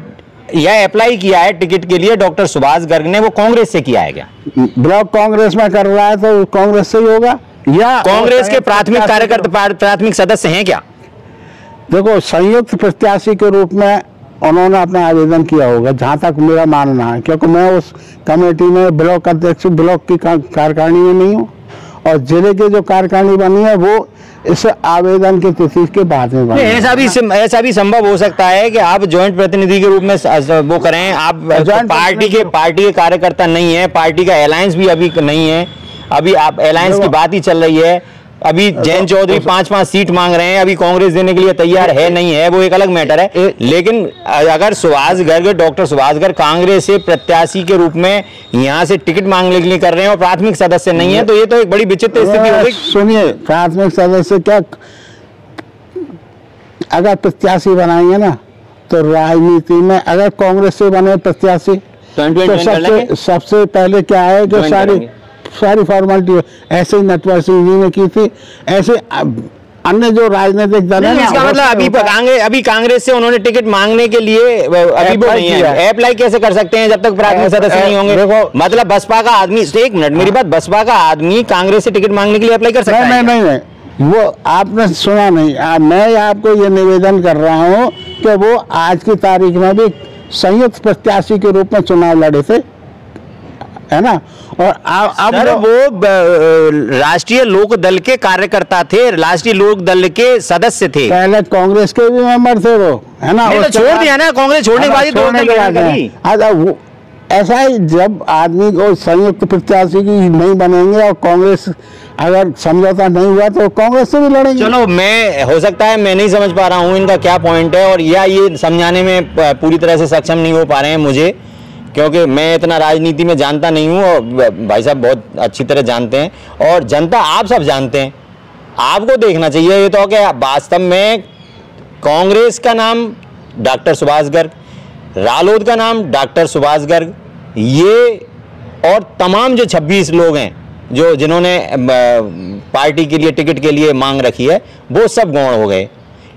यह अप्लाई किया है टिकट के लिए डॉक्टर सुभाष गर्ग ने, वो कांग्रेस से किया है क्या? ब्लॉक कांग्रेस में कर रहा है तो कांग्रेस से ही होगा, या कांग्रेस के प्राथमिक कार्यकर्ता प्राथमिक सदस्य हैं क्या? देखो, संयुक्त प्रत्याशी के रूप में उन्होंने अपना आवेदन किया होगा, जहां तक मेरा मानना है, क्योंकि मैं उस कमेटी में ब्लॉक अध्यक्ष ब्लॉक की कार्यकारिणी में नहीं हूँ, और जिले की जो कार्यकारिणी बनी है वो इस आवेदन की तिथि के बाद में बनी। ऐसा भी संभव हो सकता है कि आप ज्वाइंट प्रतिनिधि के रूप में वो करें। आप पार्टी के कार्यकर्ता नहीं है, पार्टी का अलायंस भी अभी नहीं है, अभी आप अलायंस की बात ही चल रही है। अभी जयंत चौधरी 5-5 सीट मांग रहे हैं, अभी कांग्रेस देने के लिए तैयार है नहीं है, वो एक अलग मैटर है। लेकिन अगर सुभाष गर्ग, डॉक्टर सुभाष गर्ग कांग्रेस से प्रत्याशी के रूप में यहाँ से टिकट मांगने के लिए कर रहे हैं और प्राथमिक सदस्य नहीं है, तो ये तो एक बड़ी विचित्र स्थिति होगी। सुनिए, प्राथमिक सदस्य क्या, अगर प्रत्याशी बनाएंगे ना तो राजनीति में अगर कांग्रेस से बने प्रत्याशी तो सबसे पहले क्या है कि सारी फॉर्मेलिटी ऐसे ही नटवर सिंह जी ने की थी, ऐसे अन्य जो राजनीतिक दल है ना, इसका मतलब अभी कांग्रेस से उन्होंने टिकट मांगने के लिए अभी वो नहीं है। अप्लाई कैसे कर सकते हैं जब तक प्राथमिक सदस्य नहीं होंगे? देखो, मतलब बसपा का आदमी, एक मिनट मेरी बात, बसपा का आदमी कांग्रेस से टिकट मांगने के लिए अप्लाई कर सकता है? नहीं, वो आपने सुना नहीं। मैं आपको ये निवेदन कर रहा हूँ कि वो आज की तारीख में भी संयुक्त प्रत्याशी के रूप में चुनाव लड़े थे, है ना। और अब वो राष्ट्रीय लोक दल के कार्यकर्ता थे, राष्ट्रीय लोक दल के सदस्य थे। पहले कांग्रेस के भी मेंबर थे वो, है ना। तो छोड़ दिया ना, कांग्रेस छोड़ने के बाद ऐसा ही जब आदमी को संयुक्त प्रत्याशी की नहीं बनेंगे और कांग्रेस अगर समझौता नहीं हुआ तो कांग्रेस से भी लड़ेंगे। चलो, मैं हो सकता है मैं नहीं समझ पा रहा हूँ इनका क्या पॉइंट है, और या ये समझाने में पूरी तरह से सक्षम नहीं हो पा रहे हैं मुझे, क्योंकि मैं इतना राजनीति में जानता नहीं हूँ और भाई साहब बहुत अच्छी तरह जानते हैं और जनता आप सब जानते हैं। आपको देखना चाहिए ये तो कि वास्तव में कांग्रेस का नाम डॉक्टर सुभाष गर्ग, रालोद का नाम डॉक्टर सुभाष गर्ग, ये और तमाम जो 26 लोग हैं जो जिन्होंने पार्टी के लिए टिकट के लिए मांग रखी है, वो सब गौण हो गए।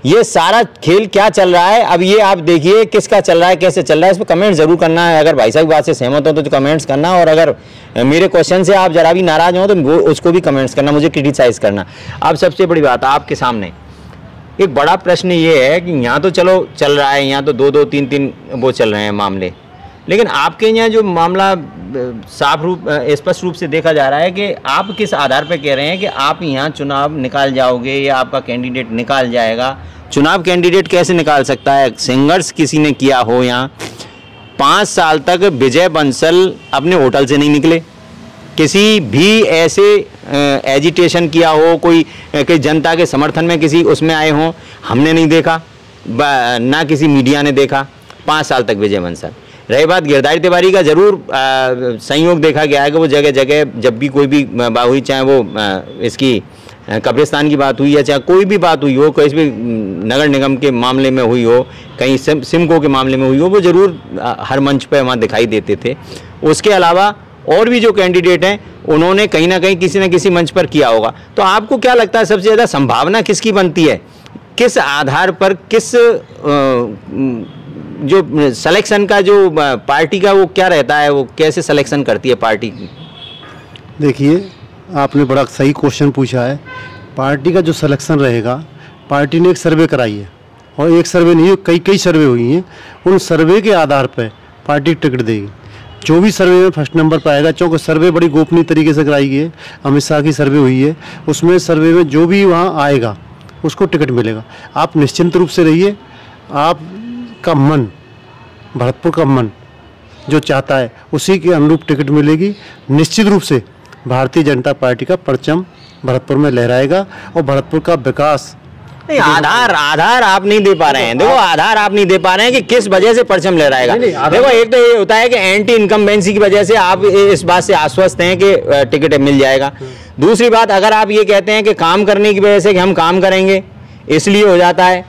ये सारा खेल क्या चल रहा है अब ये आप देखिए, किसका चल रहा है, कैसे चल रहा है, इस पर कमेंट जरूर करना है। अगर भाई साहब बात से सहमत हो तो कमेंट्स करना, और अगर मेरे क्वेश्चन से आप जरा भी नाराज हो तो वो उसको भी कमेंट्स करना, मुझे क्रिटिसाइज करना। अब सबसे बड़ी बात आपके सामने एक बड़ा प्रश्न ये है कि यहाँ तो चलो चल रहा है, यहाँ तो 2-2, 3-3 वो चल रहे हैं मामले, लेकिन आपके यहाँ जो मामला साफ रूप स्पष्ट रूप से देखा जा रहा है कि आप किस आधार पर कह रहे हैं कि आप यहाँ चुनाव निकाल जाओगे या आपका कैंडिडेट निकाल जाएगा। चुनाव कैंडिडेट कैसे निकाल सकता है? संघर्ष किसी ने किया हो यहाँ 5 साल तक विजय बंसल अपने होटल से नहीं निकले, किसी भी ऐसे एजिटेशन किया हो, कोई जनता के समर्थन में किसी उसमें आए हों, हमने नहीं देखा, ना किसी मीडिया ने देखा 5 साल तक विजय बंसल। रही बात गिरधारी तिवारी का, जरूर संयोग देखा गया है कि वो जगह जगह जब भी कोई भी बात हुई, चाहे वो इसकी कब्रिस्तान की बात हुई या चाहे कोई भी बात हुई हो, किसी भी नगर निगम के मामले में हुई हो, कहीं सिमको के मामले में हुई हो, वो जरूर हर मंच पे वहाँ दिखाई देते थे। उसके अलावा और भी जो कैंडिडेट हैं उन्होंने कहीं ना कहीं किसी न किसी मंच पर किया होगा। तो आपको क्या लगता है सबसे ज़्यादा संभावना किसकी बनती है? किस आधार पर, किस जो सिलेक्शन का जो पार्टी का वो क्या रहता है, वो कैसे सिलेक्शन करती है पार्टी? देखिए, आपने बड़ा सही क्वेश्चन पूछा है। पार्टी का जो सिलेक्शन रहेगा, पार्टी ने एक सर्वे कराई है, और एक सर्वे नहीं, कई सर्वे हुई हैं। उन सर्वे के आधार पर पार्टी टिकट देगी। जो भी सर्वे में फर्स्ट नंबर पर आएगा, क्योंकि सर्वे बड़ी गोपनीय तरीके से कराई गई है, अमित शाह की सर्वे हुई है, उसमें सर्वे में जो भी वहाँ आएगा उसको टिकट मिलेगा। आप निश्चिंत रूप से रहिए, आपका मन, भरतपुर का मन जो चाहता है उसी के अनुरूप टिकट मिलेगी। निश्चित रूप से भारतीय जनता पार्टी का परचम भरतपुर में लहराएगा, और भरतपुर का विकास। आधार आप नहीं दे पा रहे हैं। देखो, आधार आप नहीं दे पा रहे हैं कि किस वजह से परचम लहराएगा। देखो, एक तो ये होता है कि एंटी इनकम्बेंसी की वजह से आप इस बात से आश्वस्त हैं कि टिकट मिल जाएगा। दूसरी बात, अगर आप ये कहते हैं कि काम करने की वजह से कि हम काम करेंगे इसलिए हो जाता है,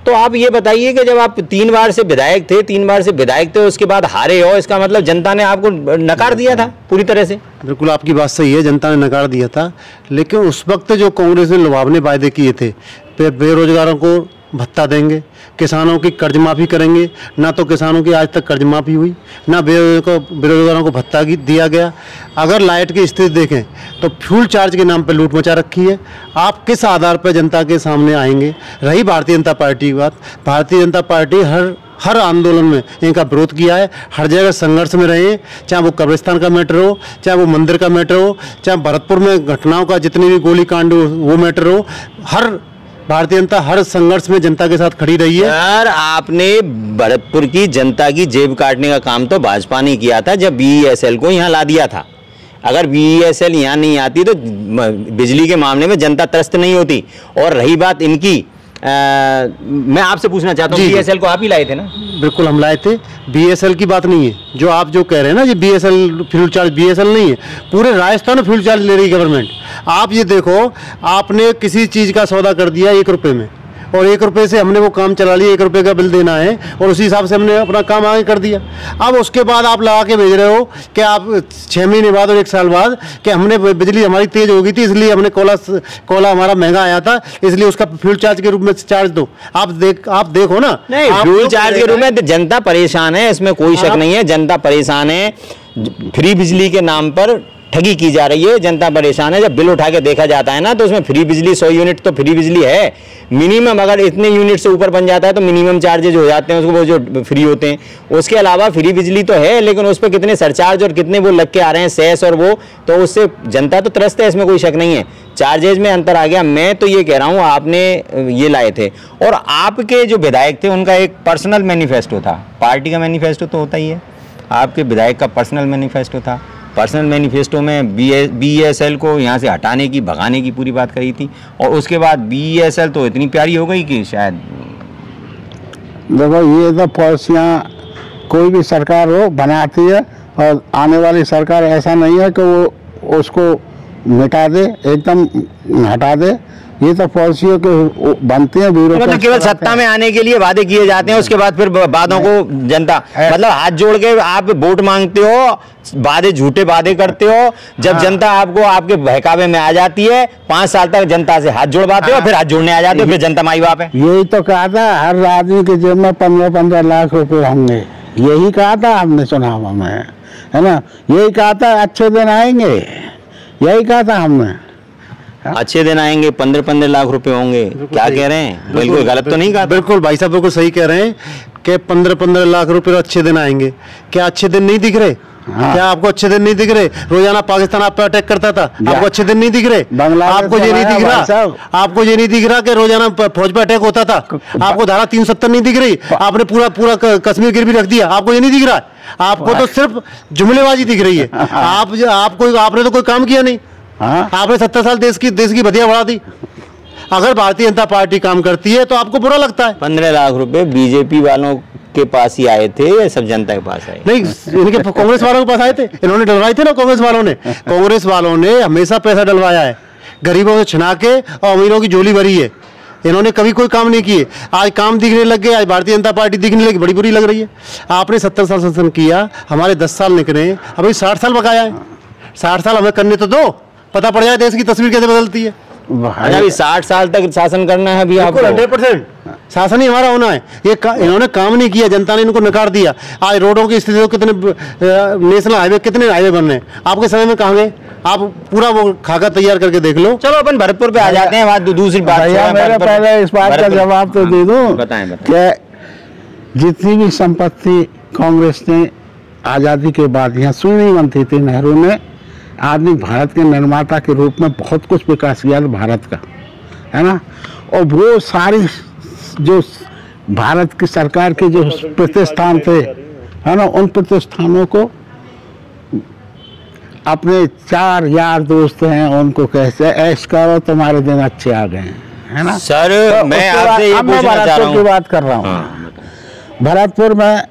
तो आप ये बताइए कि जब आप 3 बार से विधायक थे, उसके बाद हारे हो, इसका मतलब जनता ने आपको नकार दिया था पूरी तरह से। बिल्कुल आपकी बात सही है, जनता ने नकार दिया था, लेकिन उस वक्त जो कांग्रेस ने लुभावने वायदे किए थे, बेरोजगारों को भत्ता देंगे, किसानों की कर्ज माफ़ी करेंगे, ना तो किसानों की आज तक कर्ज माफ़ी हुई, ना बेरोजगारों को भत्ता दिया गया। अगर लाइट की स्थिति देखें तो फ्यूल चार्ज के नाम पर लूट मचा रखी है। आप किस आधार पर जनता के सामने आएंगे? रही भारतीय जनता पार्टी की बात, भारतीय जनता पार्टी हर आंदोलन में इनका विरोध किया है, हर जगह संघर्ष में रहे, चाहे वो कब्रिस्तान का मैटर हो, चाहे वो मंदिर का मैटर हो, चाहे भरतपुर में घटनाओं का जितनी भी गोलीकांड हो वो मैटर हो, हर भारतीय जनता हर संघर्ष में जनता के साथ खड़ी रही है। यार, आपने भरतपुर की जनता की जेब काटने का काम तो भाजपा ने किया था जब BESL को यहाँ ला दिया था। अगर BESL यहाँ नहीं आती तो बिजली के मामले में जनता त्रस्त नहीं होती। और रही बात इनकी, मैं आपसे पूछना चाहता हूँ, BESL को आप ही लाए थे ना? बिल्कुल हम लाए थे। BESL की बात नहीं है, जो आप जो कह रहे हैं ना, ये BESL फ्यूल चार्ज, BESL नहीं है, पूरे राजस्थान में फ्यूल चार्ज ले रही गवर्नमेंट। आप ये देखो, आपने किसी चीज़ का सौदा कर दिया 1 रुपये में, और 1 रुपये से हमने वो काम चला लिया, 1 रुपये का बिल देना है, और उसी हिसाब से हमने अपना काम आगे कर दिया। अब उसके बाद आप लगा के भेज रहे हो कि आप 6 महीने बाद और 1 साल बाद कि हमने बिजली हमारी तेज़ हो गई थी, इसलिए हमने कोयला हमारा महंगा आया था, इसलिए उसका फ्यूल चार्ज के रूप में चार्ज दो। आप देखो ना, नहीं, फ्यूल चार्ज के रूप में जनता परेशान है, इसमें कोई शक नहीं है। जनता परेशान है, फ्री बिजली के नाम पर ठगी की जा रही है, जनता परेशान है। जब बिल उठा के देखा जाता है ना, तो उसमें फ्री बिजली 100 यूनिट तो फ्री बिजली है मिनिमम। अगर इतने यूनिट से ऊपर बन जाता है तो मिनिमम चार्जेज हो जाते हैं उसको, वो जो फ्री होते हैं। उसके अलावा फ्री बिजली तो है, लेकिन उस पर कितने सरचार्ज और कितने वो लग के आ रहे हैं, सेस और वो, तो उससे जनता तो त्रस्त है, इसमें कोई शक नहीं है। चार्जेज में अंतर आ गया। मैं तो ये कह रहा हूँ, आपने ये लाए थे, और आपके जो विधायक थे उनका एक पर्सनल मैनिफेस्टो था। पार्टी का मैनिफेस्टो तो होता ही है, आपके विधायक का पर्सनल मैनिफेस्टो था। पर्सनल मैनिफेस्टो में BESL को यहाँ से हटाने की, भगाने की पूरी बात करी थी, और उसके बाद BESL तो इतनी प्यारी हो गई कि शायद। देखो, ये तो पॉलिसियाँ कोई भी सरकार हो बनाती है, और आने वाली सरकार ऐसा नहीं है कि वो उसको मिटा दे, एकदम हटा दे। ये तो पॉलिसियों के बनते हैं, मतलब केवल सत्ता में आने के लिए वादे किए जाते हैं, उसके बाद फिर वादों को जनता मतलब हाथ जोड़ के आप वोट मांगते हो, वादे झूठे वादे करते हो, जब जनता आपको आपके बहकावे में आ जाती है 5 साल तक जनता से हाथ जोड़वाते हो, फिर हाथ जोड़ने आ जाते हो, फिर जनता माई बाप है। यही तो कहा था, हर आदमी के जेब में 15-15 लाख रुपए होंगे, यही कहा था हमने चुनाव में, है ना। यही कहा था अच्छे दिन आएंगे, यही कहा था हमने। अच्छे दिन आएंगे, 15-15 लाख रुपए होंगे, क्या कह रहे हैं? बिल्कुल गलत तो नहीं कहा? बिल्कुल भाई साहब बिल्कुल सही कह रहे हैं कि 15-15 लाख रुपए अच्छे दिन आएंगे। क्या अच्छे दिन नहीं दिख रहे? हाँ। क्या आपको अच्छे दिन नहीं दिख रहे? रोजाना पाकिस्तान आप पे अटैक करता था, आपको अच्छे दिन नहीं दिख रहे? आपको ये नहीं दिख रहा? आपको ये नहीं दिख रहा कि रोजाना फौज पे अटैक होता था? आपको धारा 370 नहीं दिख रही? आपने पूरा कश्मीर गिरवी रख दिया, आपको ये नहीं दिख रहा? आपको तो सिर्फ जुमलेबाजी दिख रही है। आपने तो कोई काम किया नहीं। आपने 70 साल देश की बदिया बढ़ा दी। अगर भारतीय जनता पार्टी काम करती है तो आपको बुरा लगता है। 15 लाख रुपए बीजेपी वालों के पास ही आए थे या सब जनता के पास आए? नहीं, इनके कांग्रेस वालों के पास आए थे, इन्होंने डलवाए थे ना। कांग्रेस वालों ने हमेशा पैसा डलवाया है, गरीबों से छिना के और अमीरों की झोली भरी है। इन्होंने कभी कोई काम नहीं किए, आज काम दिखने लग गए, आज भारतीय जनता पार्टी दिखने लगी, बड़ी बुरी लग रही है। आपने 70 साल शासन किया, हमारे 10 साल निकले, अभी 60 साल बकाया है। 60 साल हमें करने तो दो, पता पड़ जाए देश की तस्वीर कैसे बदलती है। अभी 60 साल तक शासन करना है, अभी आपको 100% शासन ही हमारा होना है। इन्होंने काम नहीं किया, जनता ने इनको नकार दिया। आज रोडों की स्थिति, कितने नेशनल हाईवे, कितने हाईवे बन रहे हैं, आपके समय में कहाँ गए? आप पूरा वो खाका तैयार करके देख लो। चलो अपन भरतपुर पे आ जाते हैं। बात दूसरी बात मेरे पहले इस बात का जवाब तो दे दूं। बताएं। कि जितनी भी संपत्ति कांग्रेस ने आज़ादी के बाद यहाँ सुनी बनती थी, नेहरू ने आदमी भारत के निर्माता के रूप में बहुत कुछ विकास किया भारत का, है ना। और वो सारी जो भारत की सरकार के जो प्रतिष्ठान थे, है ना, उन प्रतिष्ठानों को अपने 4 यार दोस्त हैं उनको कैसे ऐश करो, तुम्हारे दिन अच्छे आ गए, है ना। सर तो मैं आपसे ये पूछना चाह रहा हूं, की बात कर रहा हूँ। भरतपुर में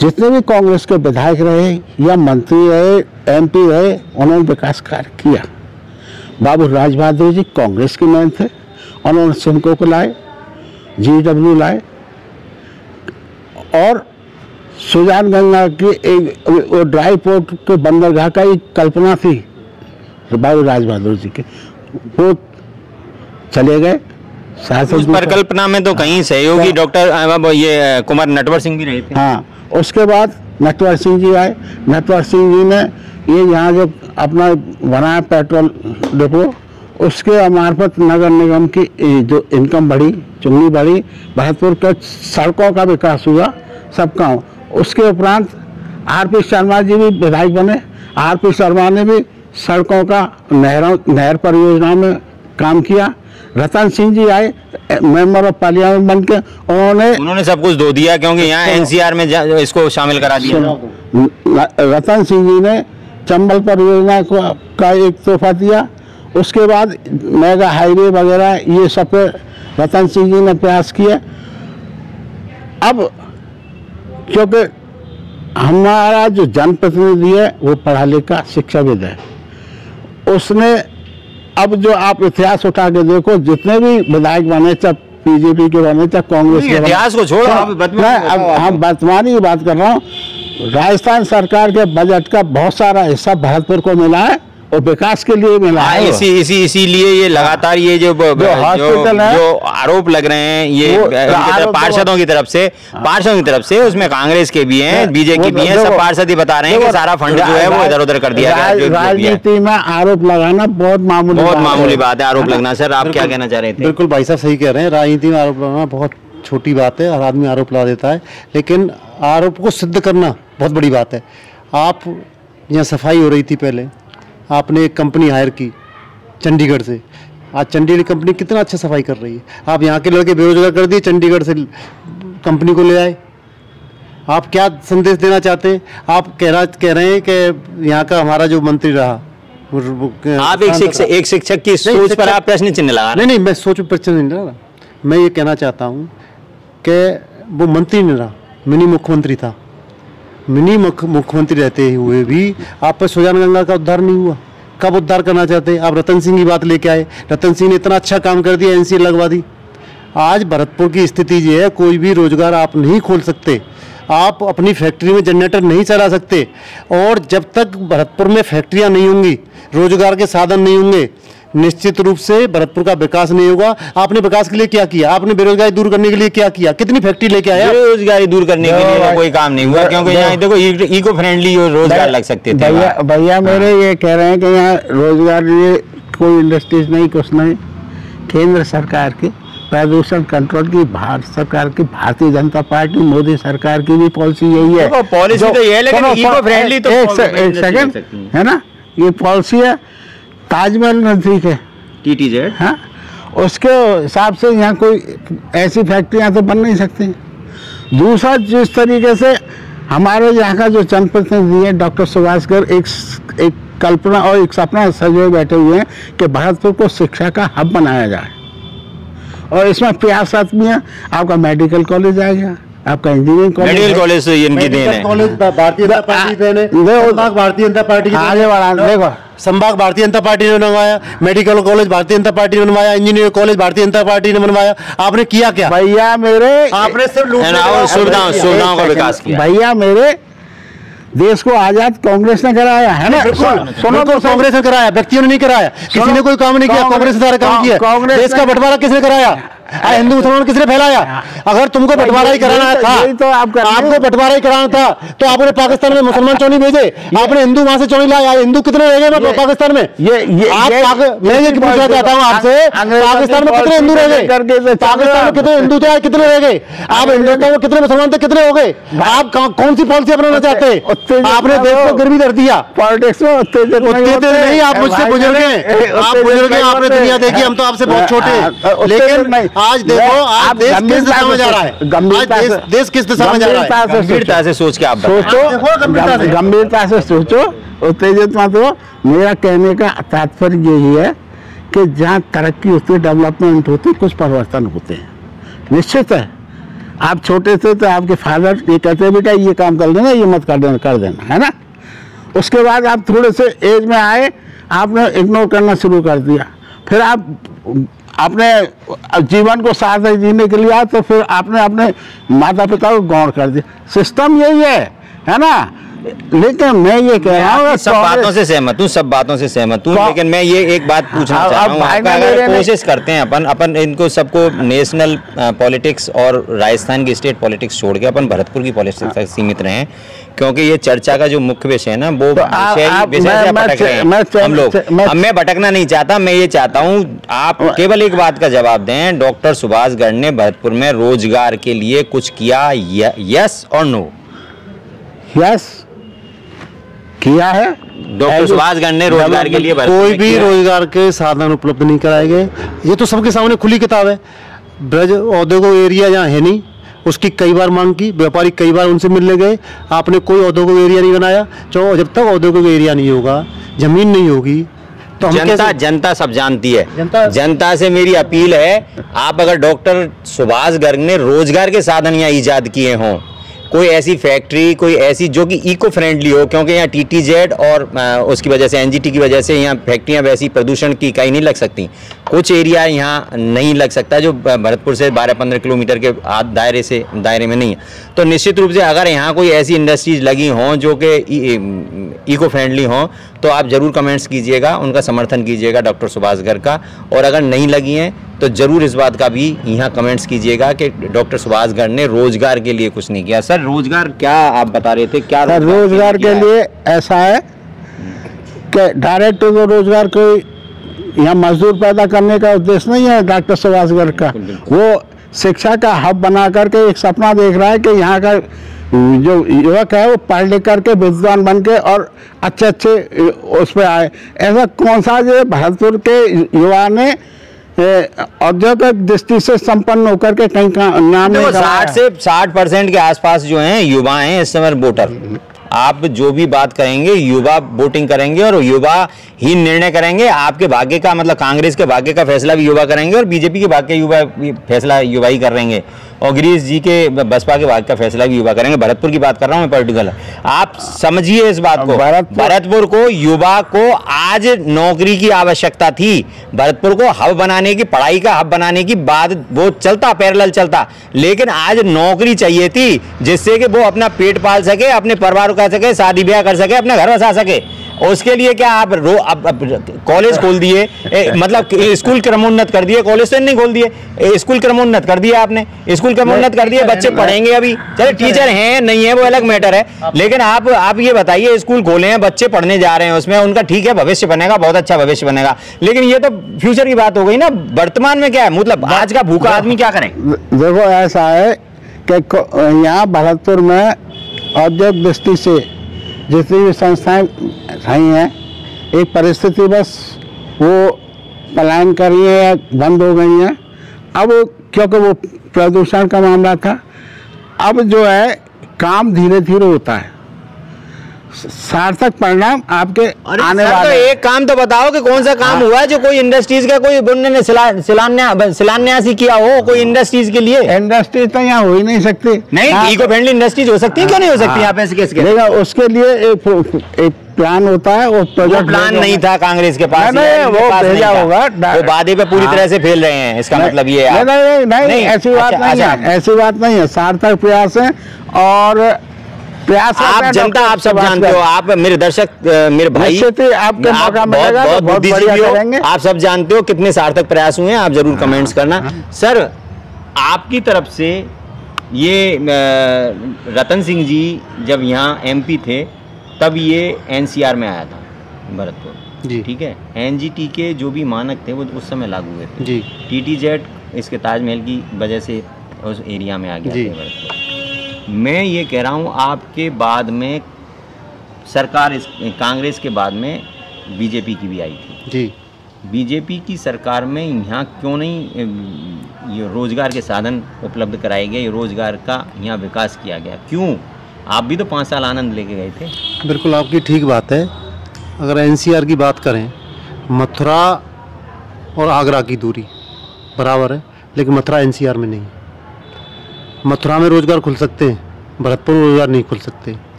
जितने भी कांग्रेस के विधायक रहे या मंत्री रहे, MP रहे, उन्होंने विकास कार्य किया। बाबू राज बहादुर जी कांग्रेस के मैन थे, उन्होंने सिमको को लाए, GW लाए, और सुजानगंगा की एक ड्राई पोर्ट के बंदरगाह का एक कल्पना थी बाबू राज बहादुर जी के, वो चले गए। उस परिकल्पना में तो कहीं सहयोगी डॉक्टर ये कुमार नटवर सिंह भी रहे थे। हाँ, उसके बाद नटवर सिंह जी आए। नटवर सिंह जी ने ये यहाँ जो अपना बनाया पेट्रोल डिपो, उसके मार्फत नगर निगम की जो इनकम बढ़ी, चुंगी बढ़ी, भरतपुर के सड़कों का विकास हुआ सबका। उसके उपरांत RP शर्मा जी भी विधायक बने। RP शर्मा ने भी सड़कों का नहर परियोजना में काम किया। रतन सिंह जी आए मेंबर ऑफ पार्लियामेंट बन के, उन्होंने सब कुछ धो दिया, क्योंकि यहाँ NCR में इसको शामिल करा दिया। रतन सिंह जी ने चंबल परियोजना का एक तोहफा दिया। उसके बाद मेगा हाईवे वगैरह ये सब रतन सिंह जी ने प्रयास किया। अब क्योंकि हमारा जो जनप्रतिनिधि है वो पढ़ा लिखा शिक्षाविद है, उसने अब जो आप इतिहास उठा के देखो, जितने भी विधायक बने, चाहे बीजेपी के बने, चाहे कांग्रेस के बने, इतिहास को छोड़ो, हम वर्तमान की बात कर रहा हूँ। राजस्थान सरकार के बजट का बहुत सारा हिस्सा भरतपुर को मिला है और विकास के लिए मिला है। इसीलिए ये लगातार ये जो हॉस्पिटल है, जो आरोप लग रहे हैं ये पार्षदों की तरफ से, उसमें कांग्रेस के भी हैं, बीजेपी के भी हैं, सब पार्षद ही बता रहे हैं कि सारा फंड जो है वो इधर उधर कर दिया गया। राजनीति में आरोप लगाना बहुत मामूली बात है। आरोप लगना, सर आप क्या कहना चाह रहे थे? बिल्कुल भाई साहब सही कह रहे हैं, राजनीति में आरोप लगाना बहुत छोटी बात है, हर आदमी आरोप लगा देता है, लेकिन आरोप को सिद्ध करना बहुत बड़ी बात है। आप यहाँ सफाई हो रही थी, पहले आपने एक कंपनी हायर की चंडीगढ़ से, आज चंडीगढ़ कंपनी कितना अच्छा सफाई कर रही है। आप यहाँ के लड़के बेरोजगार कर दिए, चंडीगढ़ से कंपनी को ले आए। आप क्या संदेश देना चाहते हैं? आप कह रहे हैं कि यहाँ का हमारा जो मंत्री रहा, आप एक शिक्षक की सोच पर आप प्रश्न चिन्ह लगा। नहीं, मैं सोच पर प्रश्न नहीं लगा। मैं ये कहना चाहता हूँ कि वो मंत्री नहीं रहा, मिनी मुख्यमंत्री था। मिनी मुख्यमंत्री रहते हुए भी आप पर सुजानगंगा का उद्धार नहीं हुआ। कब उद्धार करना चाहते हैं? आप रतन सिंह की बात लेके आए, रतन सिंह ने इतना अच्छा काम कर दिया, एनसीए लगवा दी। आज भरतपुर की स्थिति ये है, कोई भी रोजगार आप नहीं खोल सकते, आप अपनी फैक्ट्री में जनरेटर नहीं चला सकते, और जब तक भरतपुर में फैक्ट्रियां नहीं होंगी, रोजगार के साधन नहीं होंगे, निश्चित रूप से भरतपुर का विकास नहीं होगा। आपने विकास के लिए क्या किया? आपने बेरोजगारी दूर करने के लिए क्या किया? कितनी फैक्ट्री लेके आया? बेरोजगारी दूर करने के लिए कोई काम नहीं हुआ, क्योंकि यहाँ देखो इको फ्रेंडली रोजगार लग सकते थे। भैया मेरे ये कह रहे हैं कि यहाँ रोजगार लिए कोई इंडस्ट्रीज नहीं, कुछ नहीं। केंद्र सरकार की प्रदूषण कंट्रोल की, भारत सरकार की, भारतीय जनता पार्टी मोदी सरकार की भी पॉलिसी यही है। पॉलिसी तो ये है, लेकिन इको फ्रेंडली तो एक सेकंड है ना, ये पॉलिसी है। ताजमहल नजदीक है TTZ, हाँ, उसके हिसाब से यहाँ कोई ऐसी फैक्ट्रियाँ तो बन नहीं सकती। दूसरा, जिस तरीके से हमारे यहाँ का जो जनप्रतिनिधि है डॉक्टर सुभाषकर एक कल्पना और एक सपना सजे बैठे हुए हैं कि भरतपुर को शिक्षा का हब बनाया जाए, और इसमें प्रयास भी है। आपका मेडिकल कॉलेज आ गया, आपका इंजीनियरिंग कॉलेज, मेडिकल कॉलेज तो इनकी देन है, कॉलेज भारतीय जनता पार्टी की देन है, संभाग भारतीय जनता पार्टी की आगे बढ़ा। देखो, संभाग भारतीय जनता पार्टी ने बनवाया, medical college Bharatiya Janata party ने बनवाया, engineering college Bharatiya Janata party ने बनवाया। आपने किया क्या? भैया मेरे, आपने सिर्फ सुविधाओं का विकास किया। भैया मेरे, देश को आजाद कांग्रेस ने कराया है ना। सुनो, तो कांग्रेस ने कराया, व्यक्तियों ने नहीं कराया, किसी ने कोई काम नहीं किया, कांग्रेस ने सारा काम किया। देश का बंटवारा किसने कराया? हिंदू मुसलमान किसने फैलाया? अगर तुमको बंटवारा ही कराना था, तो आपको बंटवारा ही कराना था, तो आपने पाकिस्तान में मुसलमान क्यों नहीं भेजे? आपने हिंदू वहां से क्यों नहीं लाया? हिंदू कितने रह गए पाकिस्तान में? मैं ये पूछना चाहता हूँ आपसे, पाकिस्तान में कितने हिंदू रह गए? पाकिस्तान में कितने हिंदू थे, कितने रह गए? आप हिंदुओं में कितने मुसलमान थे, कितने हो गए? आप कौन सी पॉलिसी अपनाना चाहते हैं? आपने देश को गिरवी कर दिया। पॉलिटिक्स में उत्तेजित नहीं, आप मुझसे बुजुर्ग हैं, आप बुजुर्ग हैं, आपने दुनिया देखी, हम तो आपसे बहुत छोटे हैं। लेकिन आज देखो, आज देश किस दिशा में जा रहा है, देश किस दिशा में जा रहा है। गंभीरता से सोच के आप सोचो, गंभीरता से सोचो, उत्तेजित मत हो। मेरा कहने का तात्पर्य यही है कि जहाँ तरक्की होती है, डेवलपमेंट होती है, कुछ परिवर्तन होते हैं, निश्चित है। आप छोटे थे तो आपके फादर ये कहते बेटा ये काम कर देना, ये मत कर देना, है ना। उसके बाद आप थोड़े से एज में आए, आपने इग्नोर करना शुरू कर दिया, फिर आप अपने जीवन को सार्थक जीने के लिए आए, तो फिर आपने अपने माता पिता को गौर कर दिया। सिस्टम यही है ना। लेकिन मैं ये कह रहा हूँ, सब बातों से सहमत हूँ, सब बातों से सहमत हूँ, लेकिन मैं ये एक बात पूछना चाह रहा हूँ, अगर कोशिश करते हैं अपन इनको सबको नेशनल पॉलिटिक्स और राजस्थान की स्टेट पॉलिटिक्स छोड़ के अपन भरतपुर की पॉलिटिक्स तक सीमित रहें, क्योंकि ये चर्चा का जो मुख्य विषय है ना, वो विषय से भटक रहे हैं हम लोग। अब मैं भटकना नहीं चाहता, मैं ये चाहता हूँ आप केवल एक बात का जवाब दें, डॉक्टर सुभाषगढ़ ने भरतपुर में रोजगार के लिए कुछ किया, यस और नो? यस किया है। डॉक्टर सुभाषगढ़ ने रोजगार के लिए कोई भी रोजगार के साधन उपलब्ध नहीं कराए गए, ये तो सबके सामने खुली किताब है। ब्रज औद्योगिक एरिया जहाँ है नहीं, उसकी कई बार मांग की, व्यापारी कई बार उनसे मिलने गए, आपने कोई औद्योगिक एरिया नहीं बनाया। तो जब तक औद्योगिक एरिया नहीं होगा, जमीन नहीं होगी, तो जनता सब जानती है। जनता से मेरी अपील है, आप अगर डॉक्टर सुभाषगढ़ ने रोजगार के साधन यहाँ ईजाद किए हों, कोई ऐसी फैक्ट्री, कोई ऐसी जो कि इको फ्रेंडली हो, क्योंकि यहाँ TTZ और उसकी वजह से NGT की वजह से यहाँ फैक्ट्रियाँ वैसी प्रदूषण की इकाई नहीं लग सकती, कुछ एरिया यहाँ नहीं लग सकता जो भरतपुर से 12-15 किलोमीटर के दायरे में नहीं है। तो निश्चित रूप से अगर यहाँ कोई ऐसी इंडस्ट्रीज लगी हों जो कि इको फ्रेंडली हों, तो आप ज़रूर कमेंट्स कीजिएगा, उनका समर्थन कीजिएगा डॉक्टर सुभाषगढ़ का। और अगर नहीं लगी हैं तो ज़रूर इस बात का भी यहाँ कमेंट्स कीजिएगा कि डॉक्टर सुभाषगढ़ ने रोजगार के लिए कुछ नहीं किया। सर रोजगार क्या आप बता रहे थे, क्या रोजगार के लिए ऐसा है कि डायरेक्ट तो रोजगार कोई यहाँ मजदूर पैदा करने का उद्देश्य नहीं है डॉक्टर सुभाषगढ़ का। वो शिक्षा का हब बना करके एक सपना देख रहा है कि यहाँ का जो युवक है वो पढ़ लिख करके विद्वान बन के और अच्छे उस पर आए। ऐसा कौन सा जो भरतपुर के युवा ने औद्योगिक दृष्टि से संपन्न होकर के कहीं का नाम नहीं करा? 60 से 60% के आसपास जो हैं युवा हैं इस समय वोटर। आप जो भी बात करेंगे युवा वोटिंग करेंगे और युवा ही निर्णय करेंगे। आपके भाग्य का मतलब कांग्रेस के भाग्य का फैसला भी युवा करेंगे और बीजेपी के भाग्य का फैसला युवा ही करेंगे। और गिरीश जी के बसपा के बाद का फैसला भी युवा करेंगे। भरतपुर की बात कर रहा हूँ मैं पर्टिकुलर, आप समझिए इस बात को। भरतपुर को, युवा को आज नौकरी की आवश्यकता थी। भरतपुर को हब बनाने की, पढ़ाई का हब बनाने की बात वो चलता, पैरेलल चलता, लेकिन आज नौकरी चाहिए थी जिससे कि वो अपना पेट पाल सके, अपने परिवार को कर सके, शादी ब्याह कर सके, अपना घर बसा सके। उसके लिए क्या आप कॉलेज खोल दिए, मतलब स्कूल क्रमोन्नत कर दिए, कॉलेज तो नहीं खोल दिए, स्कूल क्रमोन्नत कर दिया आपने, स्कूल क्रमोन्नत कर दिए, बच्चे पढ़ेंगे। अभी चलो टीचर हैं नहीं है वो अलग मैटर है, लेकिन आप ये बताइए, स्कूल खोले हैं, बच्चे पढ़ने जा रहे हैं उसमें, उनका ठीक है भविष्य बनेगा, बहुत अच्छा भविष्य बनेगा, लेकिन ये तो फ्यूचर की बात हो गई ना। वर्तमान में क्या है, मतलब आज का भूखा आदमी क्या करें? देखो ऐसा है कि यहाँ भरतपुर में औद्योगिक दृष्टि से जितनी भी संस्थाएं रही हैं, एक परिस्थिति बस वो पलायन कर रही है या बंद हो गई हैं। अब क्योंकि वो प्रदूषण का मामला था, अब जो है काम धीरे धीरे होता है, सार्थक परिणाम आपके आने वाले। तो एक काम तो बताओ कि कौन सा काम हुआ है जो कोई इंडस्ट्रीज का कोई उन्होंने शिलान्यास ही किया हो कोई इंडस्ट्रीज के लिए? इंडस्ट्रीज तो यहाँ हो ही नहीं सकती। नहीं, इको फ्रेंडली इंडस्ट्रीज हो सकती है, क्यों नहीं हो सकती यहाँ पे? देखा उसके लिए एक प्लान होता है, वो प्लान नहीं था कांग्रेस के पास, वो भेजा होगा, वो वादे पे पूरी तरह से फेल रहे हैं, इसका मतलब ये है। नहीं, ऐसी बात नहीं है, ऐसी बात नहीं है, सार्थक प्रयास है और आप जनता, आप सब जानते हो, आप मेरे दर्शक, मेरे भाई, आपके मौका मिलेगा तो बहुत बढ़िया करेंगे। आप सब जानते हो कितने सार्थक प्रयास हुए हैं, आप जरूर कमेंट्स करना। सर, आपकी तरफ से ये रतन सिंह जी जब यहाँ एमपी थे तब ये एनसीआर में आया था भरतपुर, ठीक है। एनजीटी के जो भी मानक थे वो उस समय लागू हुए थे जी। टीटीजेड इसके ताजमहल की वजह से उस एरिया में आ गया था भरतपुर। मैं ये कह रहा हूँ, आपके बाद में सरकार, कांग्रेस के बाद में बीजेपी की भी आई थी जी। बीजेपी की सरकार में यहाँ क्यों नहीं ये रोजगार के साधन उपलब्ध कराए गए, रोजगार का यहाँ विकास किया गया, क्यों? आप भी तो 5 साल आनंद लेके गए थे। बिल्कुल आपकी ठीक बात है। अगर एनसीआर की बात करें, मथुरा और आगरा की दूरी बराबर है, लेकिन मथुरा एनसीआर में नहीं है। मथुरा में रोज़गार खुल सकते हैं, भरतपुर में रोज़गार नहीं खुल सकते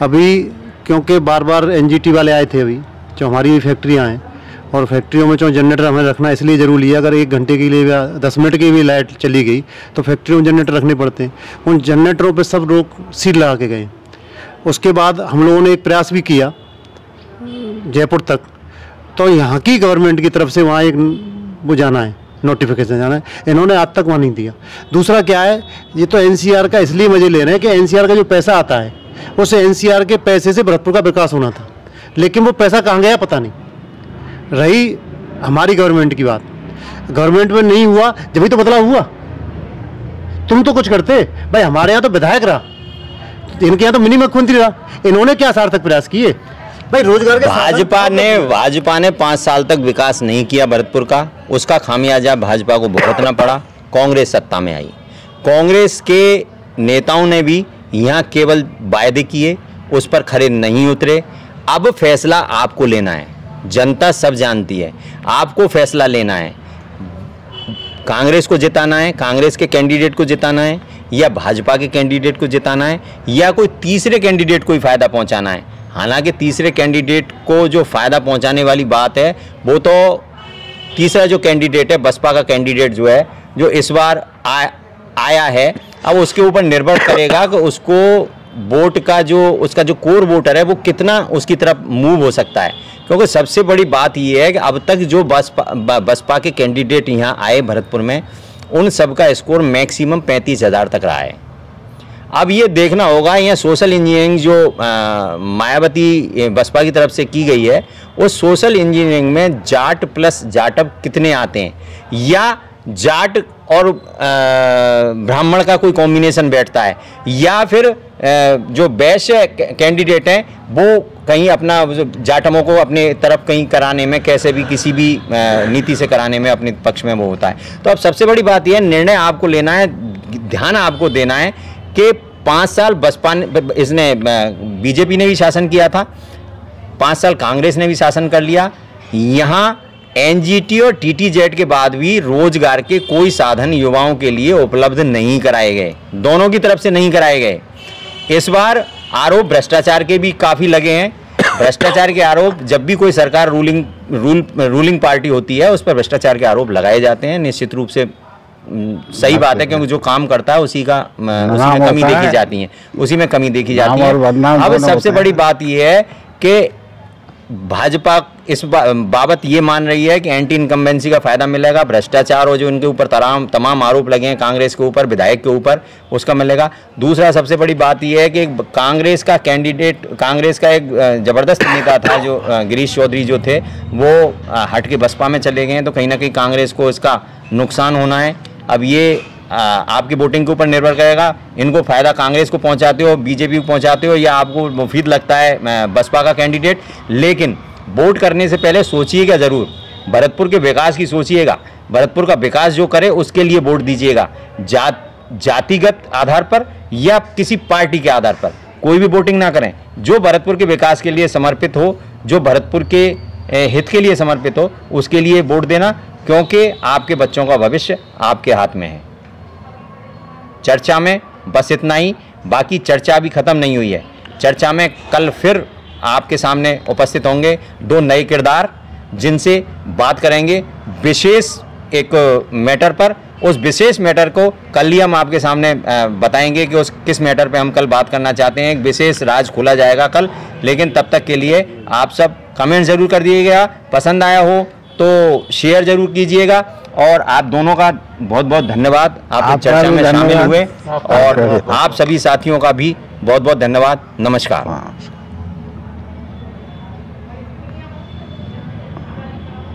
अभी, क्योंकि बार बार एनजीटी वाले आए थे अभी, जो हमारी भी फैक्ट्रियाँ हैं, और फैक्ट्रियों में जो जनरेटर हमें रखना इसलिए ज़रूरी है, अगर 1 घंटे के लिए या 10 मिनट की भी लाइट चली गई तो फैक्ट्रियों में जनरेटर रखने पड़ते हैं। उन जनरेटरों पे सब लोग सील लगा के गए। उसके बाद हम लोगों ने एक प्रयास भी किया जयपुर तक, तो यहाँ की गवर्नमेंट की तरफ से वहाँ एक वो जाना है, नोटिफिकेशन जाना है, इन्होंने आज तक वहाँ नहीं दिया। दूसरा क्या है, ये तो एनसीआर का इसलिए मजे ले रहे हैं कि एनसीआर का जो पैसा आता है उस एनसीआर के पैसे से भरतपुर का विकास होना था, लेकिन वो पैसा कहाँ गया पता नहीं। रही हमारी गवर्नमेंट की बात, गवर्नमेंट में नहीं हुआ, जब भी तो बदलाव हुआ। तुम तो कुछ करते भाई, हमारे यहाँ तो विधायक रहा, इनके यहाँ तो मिनी मुख्यमंत्री रहा, इन्होंने क्या सार्थक प्रयास किए भाई रोजगार के? भाजपा ने 5 साल तक विकास नहीं किया भरतपुर का, उसका खामियाजा भाजपा को भुगतना पड़ा। कांग्रेस सत्ता में आई, कांग्रेस के नेताओं ने भी यहाँ केवल वायदे किए, उस पर खरे नहीं उतरे। अब फैसला आपको लेना है, जनता सब जानती है, आपको फैसला लेना है। कांग्रेस को जिताना है, कांग्रेस के कैंडिडेट को जिताना है, या भाजपा के कैंडिडेट को जिताना है, या कोई तीसरे कैंडिडेट को ही फायदा पहुंचाना है। हालांकि तीसरे कैंडिडेट को जो फायदा पहुंचाने वाली बात है, वो तो तीसरा जो कैंडिडेट है, बसपा का कैंडिडेट जो है, जो इस बार आया है, अब उसके ऊपर निर्भर करेगा कि उसको वोट का जो उसका जो कोर वोटर है वो कितना उसकी तरफ मूव हो सकता है। क्योंकि सबसे बड़ी बात ये है कि अब तक जो बसपा के कैंडिडेट यहाँ आए भरतपुर में, उन सब का स्कोर मैक्सिमम 35,000 तक रहा है। अब ये देखना होगा, यहाँ सोशल इंजीनियरिंग जो मायावती बसपा की तरफ से की गई है, उस सोशल इंजीनियरिंग में जाट प्लस जाटव कितने आते हैं, या जाट और ब्राह्मण का कोई कॉम्बिनेशन बैठता है, या फिर जो वैश्य कैंडिडेट हैं वो कहीं अपना जाटमों को अपने तरफ कहीं कराने में, कैसे भी किसी भी नीति से कराने में अपने पक्ष में वो होता है। तो अब सबसे बड़ी बात यह निर्णय आपको लेना है, ध्यान आपको देना है कि 5 साल बसपा ने, इसने बीजेपी ने भी शासन किया था, 5 साल कांग्रेस ने भी शासन कर लिया। यहाँ एनजीटी और टीटीजेड के बाद भी रोजगार के कोई साधन युवाओं के लिए उपलब्ध नहीं कराए गए, दोनों की तरफ से नहीं कराए गए। इस बार आरोप भ्रष्टाचार के भी काफी लगे हैं। भ्रष्टाचार के आरोप, जब भी कोई सरकार रूलिंग पार्टी होती है उस पर भ्रष्टाचार के आरोप लगाए जाते हैं। निश्चित रूप से सही बात है, क्योंकि जो काम करता है उसी में कमी देखी जाती है, उसी में कमी देखी जाती है। अब सबसे बड़ी बात यह है कि भाजपा इस बाबत ये मान रही है कि एंटी इनकम्बेंसी का फायदा मिलेगा, भ्रष्टाचार और जो इनके ऊपर तमाम आरोप लगे हैं कांग्रेस के ऊपर, विधायक के ऊपर, उसका मिलेगा। दूसरा सबसे बड़ी बात यह है कि कांग्रेस का कैंडिडेट, कांग्रेस का एक जबरदस्त नेता था जो गिरीश चौधरी जो थे, वो हट के बसपा में चले गए हैं, तो कहीं ना कहीं कांग्रेस को इसका नुकसान होना है। अब ये आपकी वोटिंग के ऊपर निर्भर करेगा, इनको फ़ायदा कांग्रेस को पहुंचाते हो, बीजेपी को पहुंचाते हो, या आपको मुफीद लगता है बसपा का कैंडिडेट। लेकिन वोट करने से पहले सोचिएगा ज़रूर, भरतपुर के विकास की सोचिएगा, भरतपुर का विकास जो करे उसके लिए वोट दीजिएगा। जातिगत आधार पर या किसी पार्टी के आधार पर कोई भी वोटिंग ना करें। जो भरतपुर के विकास के लिए समर्पित हो, जो भरतपुर के हित के लिए समर्पित हो, उसके लिए वोट देना, क्योंकि आपके बच्चों का भविष्य आपके हाथ में है। चर्चा में बस इतना ही, बाकी चर्चा अभी ख़त्म नहीं हुई है। चर्चा में कल फिर आपके सामने उपस्थित होंगे दो नए किरदार, जिनसे बात करेंगे विशेष एक मैटर पर। उस विशेष मैटर को कल ही हम आपके सामने बताएंगे कि उस किस मैटर पे हम कल बात करना चाहते हैं। एक विशेष राज खोला जाएगा कल, लेकिन तब तक के लिए आप सब कमेंट ज़रूर कर दीजिएगा, पसंद आया हो तो शेयर ज़रूर कीजिएगा। और आप दोनों का बहुत बहुत धन्यवाद, आप चर्चा में शामिल हुए, और आप सभी साथियों का भी बहुत बहुत धन्यवाद। नमस्कार।